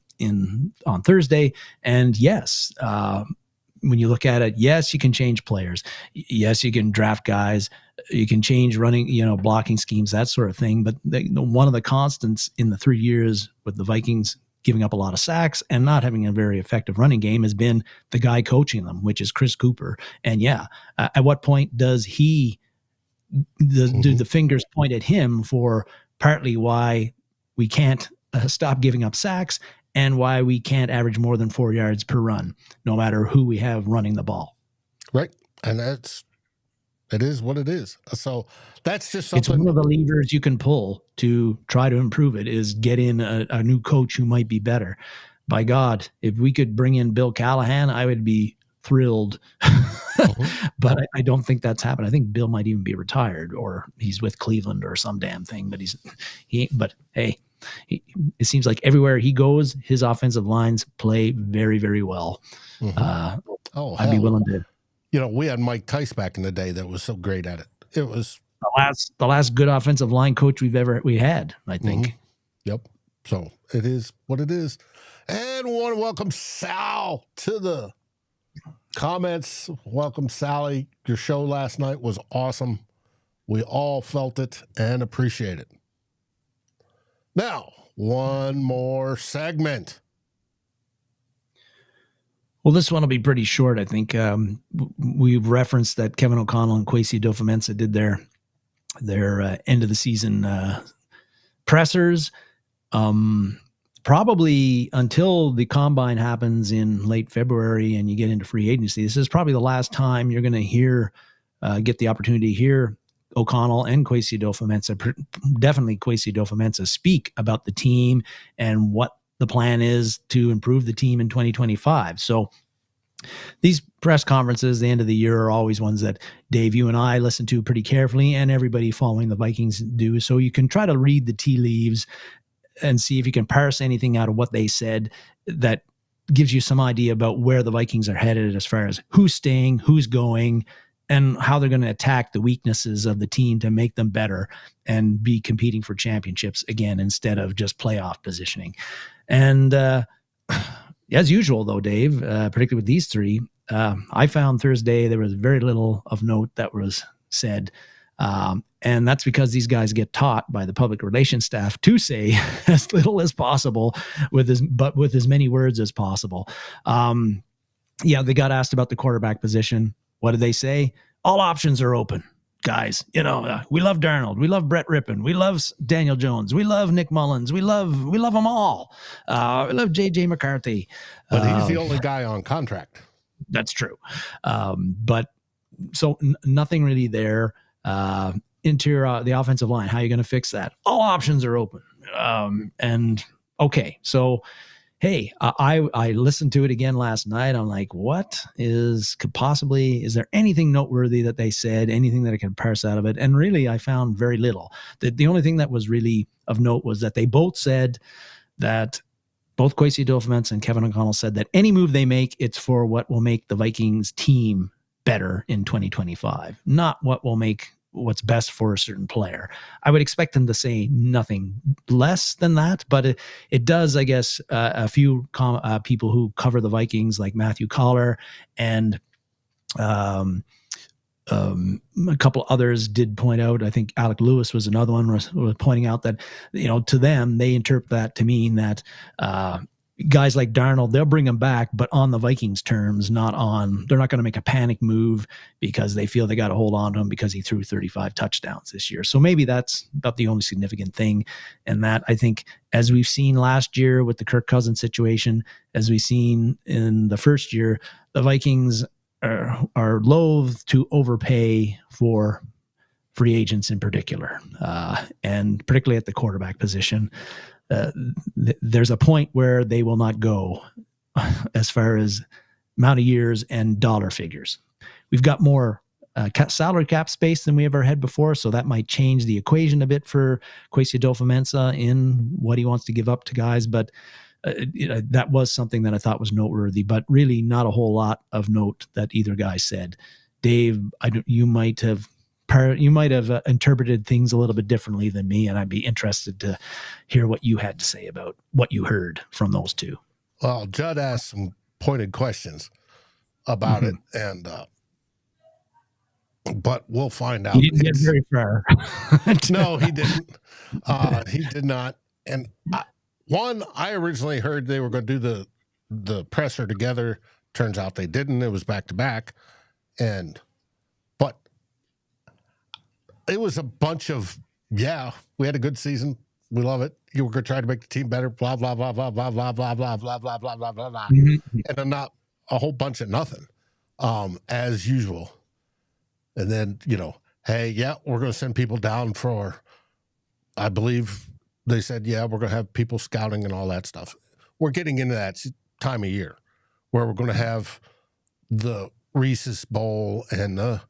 on Thursday. And yes, when you look at it, yes, you can change players. Yes, you can draft guys. You can change running, blocking schemes, that sort of thing. But one of the constants in the 3 years with the Vikings giving up a lot of sacks and not having a very effective running game has been the guy coaching them, which is Chris Cooper. And at what point does do the fingers point at him for partly why we can't stop giving up sacks and why we can't average more than 4 yards per run, no matter who we have running the ball. Right. And it is what it is. So that's just something. It's one of the levers you can pull to try to improve it is get in a new coach who might be better. By God, if we could bring in Bill Callahan, I would be thrilled. But I don't think that's happened. I think Bill might even be retired or he's with Cleveland or some damn thing, but hey, it seems like everywhere he goes, his offensive lines play very, very well. I'd be willing to. We had Mike Tice back in the day that was so great at it. It was the last good offensive line coach we had, I think. Yep. So it is what it is. And we want to welcome Sal to the comments. Welcome, Sally. Your show last night was awesome. We all felt it and appreciate it. Now, one more segment. Well, this one will be pretty short, I think. We referenced that Kevin O'Connell and Kwesi Adofo-Mensah did their end of the season pressers. Probably until the combine happens in late February and you get into free agency, this is probably the last time you're going to get the opportunity to hear O'Connell and Kwesi Adofo-Mensah, definitely Kwesi Adofo-Mensah, speak about the team and what the plan is to improve the team in 2025. So these press conferences, the end of the year, are always ones that Dave, you and I listen to pretty carefully, and everybody following the Vikings do. So you can try to read the tea leaves and see if you can parse anything out of what they said that gives you some idea about where the Vikings are headed as far as who's staying, who's going, and how they're going to attack the weaknesses of the team to make them better and be competing for championships again instead of just playoff positioning. And as usual, though, Dave, particularly with these three, I found Thursday there was very little of note that was said. And that's because these guys get taught by the public relations staff to say as little as possible with as many words as possible. They got asked about the quarterback position. What did they say? All options are open, guys. We love Darnold. We love Brett Rippon. We love Daniel Jones. We love Nick Mullins. We love them all. We love JJ McCarthy. But he's the only guy on contract. That's true. But so nothing really there. Into the offensive line, how are you going to fix that? All options are open. Okay, so hey, I listened to it again last night. I'm like, is there anything noteworthy that they said, anything that I can parse out of it? And really, I found very little. The only thing that was really of note was that they both said that both Kwesi Adofo-Mensah and Kevin O'Connell said that any move they make, it's for what will make the Vikings team better in 2025, not what will make what's best for a certain player. I would expect them to say nothing less than that, but it does, I guess, a few people who cover the Vikings, like Matthew Collar and a couple others, did point out, I think Alec Lewis was another one, was pointing out that, to them, they interpret that to mean that guys like Darnold, they'll bring him back, but on the Vikings terms, they're not going to make a panic move because they feel they got to hold on to him because he threw 35 touchdowns this year. So maybe that's about the only significant thing. And that, I think, as we've seen last year with the Kirk Cousins situation, as we've seen in the first year, the Vikings are loath to overpay for free agents in particular, and particularly at the quarterback position. There's a point where they will not go as far as amount of years and dollar figures. We've got more salary cap space than we ever had before, so that might change the equation a bit for Kwesi Adofo-Mensah in what he wants to give up to guys. But that was something that I thought was noteworthy, but really not a whole lot of note that either guy said. Dave, you might have interpreted things a little bit differently than me, and I'd be interested to hear what you had to say about what you heard from those two. Well, Judd asked some pointed questions about it, and but we'll find out. He didn't get very far. No, he didn't. He did not. And I originally heard they were going to do the presser together. Turns out they didn't. It was back to back, but it was a bunch of, we had a good season. We love it. You were going to try to make the team better, blah, blah, blah, blah, blah, blah, blah, blah, blah, blah, blah, blah, blah, blah. And then not a whole bunch of nothing, as usual. And then, hey, we're going to send people down for, I believe they said, we're going to have people scouting and all that stuff. We're getting into that time of year where we're going to have the Reese's Bowl and the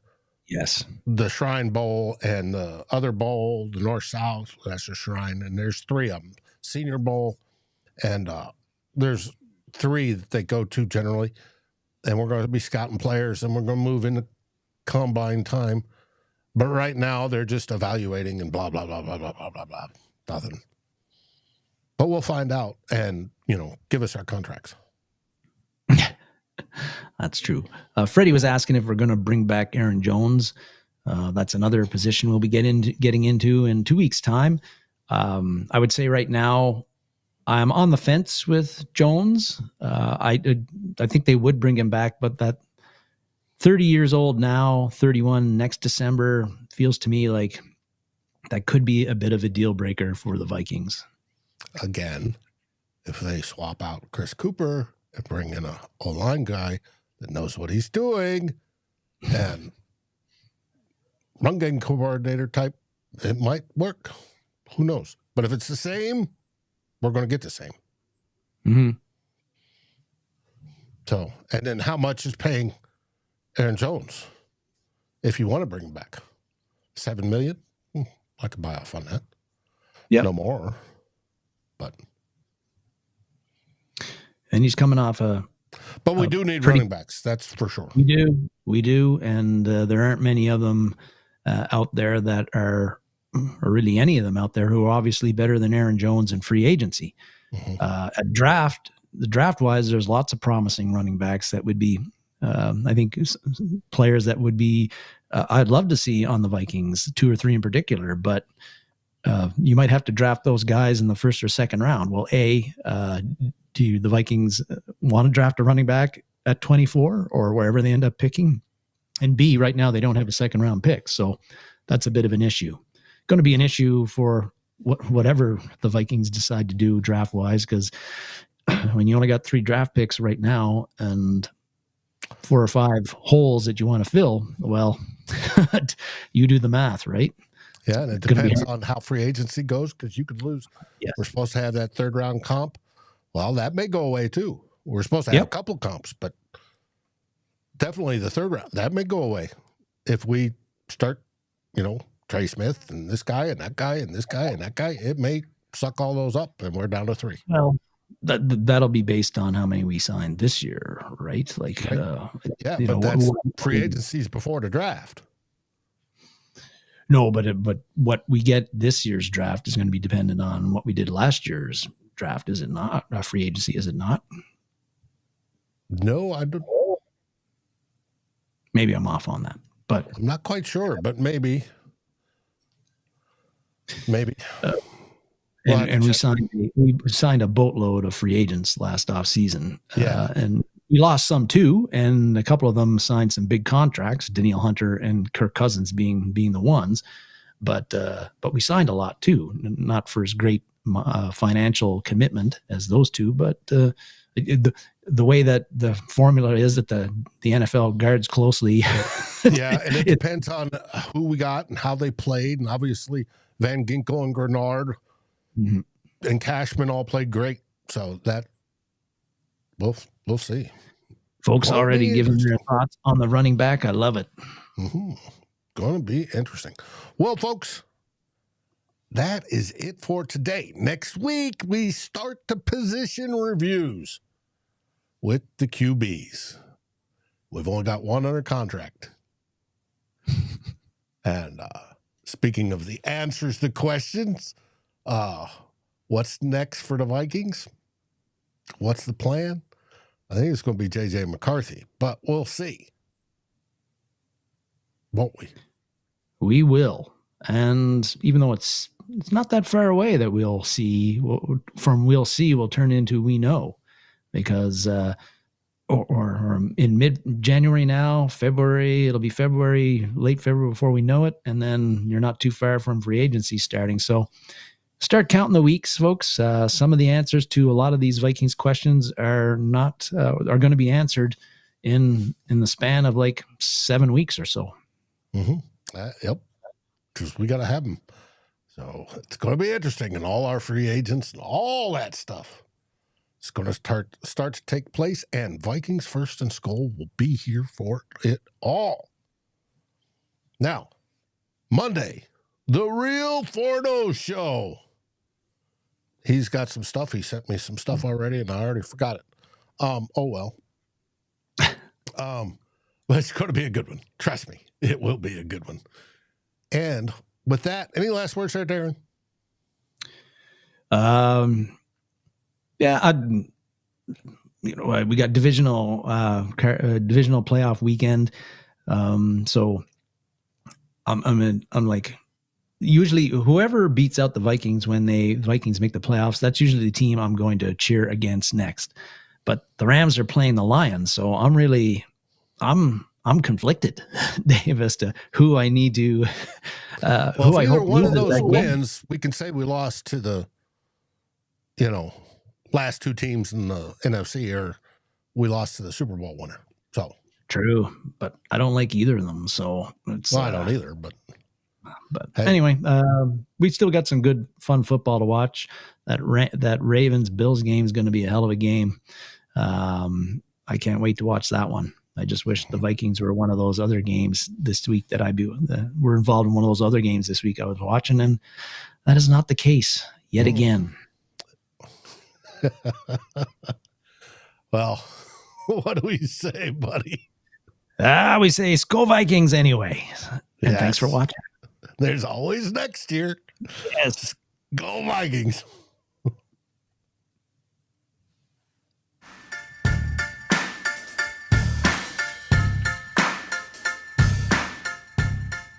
Shrine Bowl and the other bowl, the North-South, that's the Shrine, and there's three of them. Senior Bowl, and there's three that they go to generally, and we're going to be scouting players, and we're going to move into combine time. But right now, they're just evaluating and blah, blah, blah, blah, blah, blah, blah, blah, nothing. But we'll find out and, give us our contracts. That's true. Freddie was asking if we're going to bring back Aaron Jones. That's another position we'll be getting into in 2 weeks' time. I would say right now I'm on the fence with Jones. I think they would bring him back, but that 30 years old now, 31 next December, feels to me like that could be a bit of a deal breaker for the Vikings. Again, if they swap out Chris Cooper and bring in a O-line guy that knows what he's doing and run game coordinator type, it might work. Who knows? But if it's the same, we're going to get the same. Mm-hmm. So, and then how much is paying Aaron Jones if you want to bring him back? $7 million? I could buy off on that. Yeah, no more. But he's coming off But we do need running backs. That's for sure. We do, and there aren't many of them out there that are, or really any of them out there, who are obviously better than Aaron Jones in free agency. Mm-hmm. At draft wise, there's lots of promising running backs that would be, I think, players that would be, I'd love to see on the Vikings, 2 or 3 in particular, but you might have to draft those guys in the first or second round. Well, do the Vikings want to draft a running back at 24 or wherever they end up picking? And B, right now they don't have a second round pick. So that's a bit of an issue. Going to be an issue for whatever the Vikings decide to do draft wise, because when you only got 3 draft picks right now and 4 or 5 holes that you want to fill, well, you do the math, right? Yeah, and it depends on how free agency goes, because you could lose. Yes. We're supposed to have that 3rd round comp. Well, that may go away too. We're supposed to have a couple comps, but definitely the 3rd round, that may go away if we start, Trey Smith and this guy and that guy and this guy and that guy. It may suck all those up, and we're down to 3. Well, that'll be based on how many we signed this year, right? Like, right. But that's free agencies before the draft. No, but what we get this year's draft is going to be dependent on what we did last year's draft, is it not? Free agency, is it not? No, I don't. Maybe I'm off on that, but I'm not quite sure, but maybe. And we signed a boatload of free agents last off season. Yeah. And we lost some too, and a couple of them signed some big contracts, Danielle Hunter and Kirk Cousins being the ones. But we signed a lot too, not for as great financial commitment as those two, but the way that the formula is that the NFL guards closely. Yeah, and it depends on who we got and how they played, and obviously Van Ginkel and Grenard and Cashman all played great. So that we'll see. Folks already giving their thoughts on the running back. I love it. Mm-hmm. Going to be interesting. Well, folks, that is it for today. Next week, we start the position reviews with the QBs. We've only got one under contract. And speaking of the answers to questions, what's next for the Vikings? What's the plan? I think it's going to be J.J. McCarthy, but we'll see. Won't we? We will. And even though it's not that far away that we'll see, from we'll see will turn into we know, because or in mid-January now, February, it'll be February, late February before we know it, and then you're not too far from free agency starting. So start counting the weeks, folks. Some of the answers to a lot of these Vikings questions are going to be answered in the span of like 7 weeks or so. Mm-hmm. Yep. Because we got to have them. So it's going to be interesting, and all our free agents and all that stuff. It's going to start to take place, and Vikings First and SKOL will be here for it all. Now, Monday, the Real Forno Show. He's got some stuff. He sent me some stuff already, and I already forgot it. Oh, well. But it's going to be a good one. Trust me, it will be a good one. And with that, any last words there, Darren? Yeah, we got divisional playoff weekend. So I'm like, usually whoever beats out the Vikings when the Vikings make the playoffs, that's usually the team I'm going to cheer against next. But the Rams are playing the Lions, so I'm conflicted, Dave, as to who I need to. Who I hope one of those wins, we can say we lost to the, last two teams in the NFC, or we lost to the Super Bowl winner. So true, but I don't like either of them. So it's, I don't either. But hey. Anyway, we still got some good, fun football to watch. That Ravens Bills game is going to be a hell of a game. I can't wait to watch that one. I just wish the Vikings were one of those other games this week that were involved in one of those other games this week I was watching, and that is not the case yet again. Well, what do we say, buddy? We say SKOL Vikings anyway. And yes. Thanks for watching. There's always next year. Yes. Go Vikings.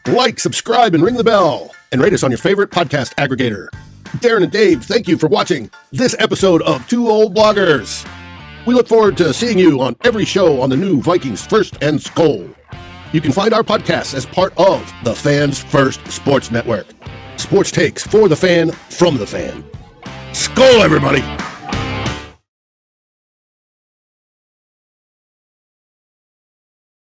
Like, subscribe, and ring the bell, and rate us on your favorite podcast aggregator. Darren and Dave, thank you for watching this episode of Two Old Bloggers. We look forward to seeing you on every show on the new Vikings First and SKOL. You can find our podcast as part of the Fans First Sports Network. Sports takes for the fan, from the fan. SKOL, everybody!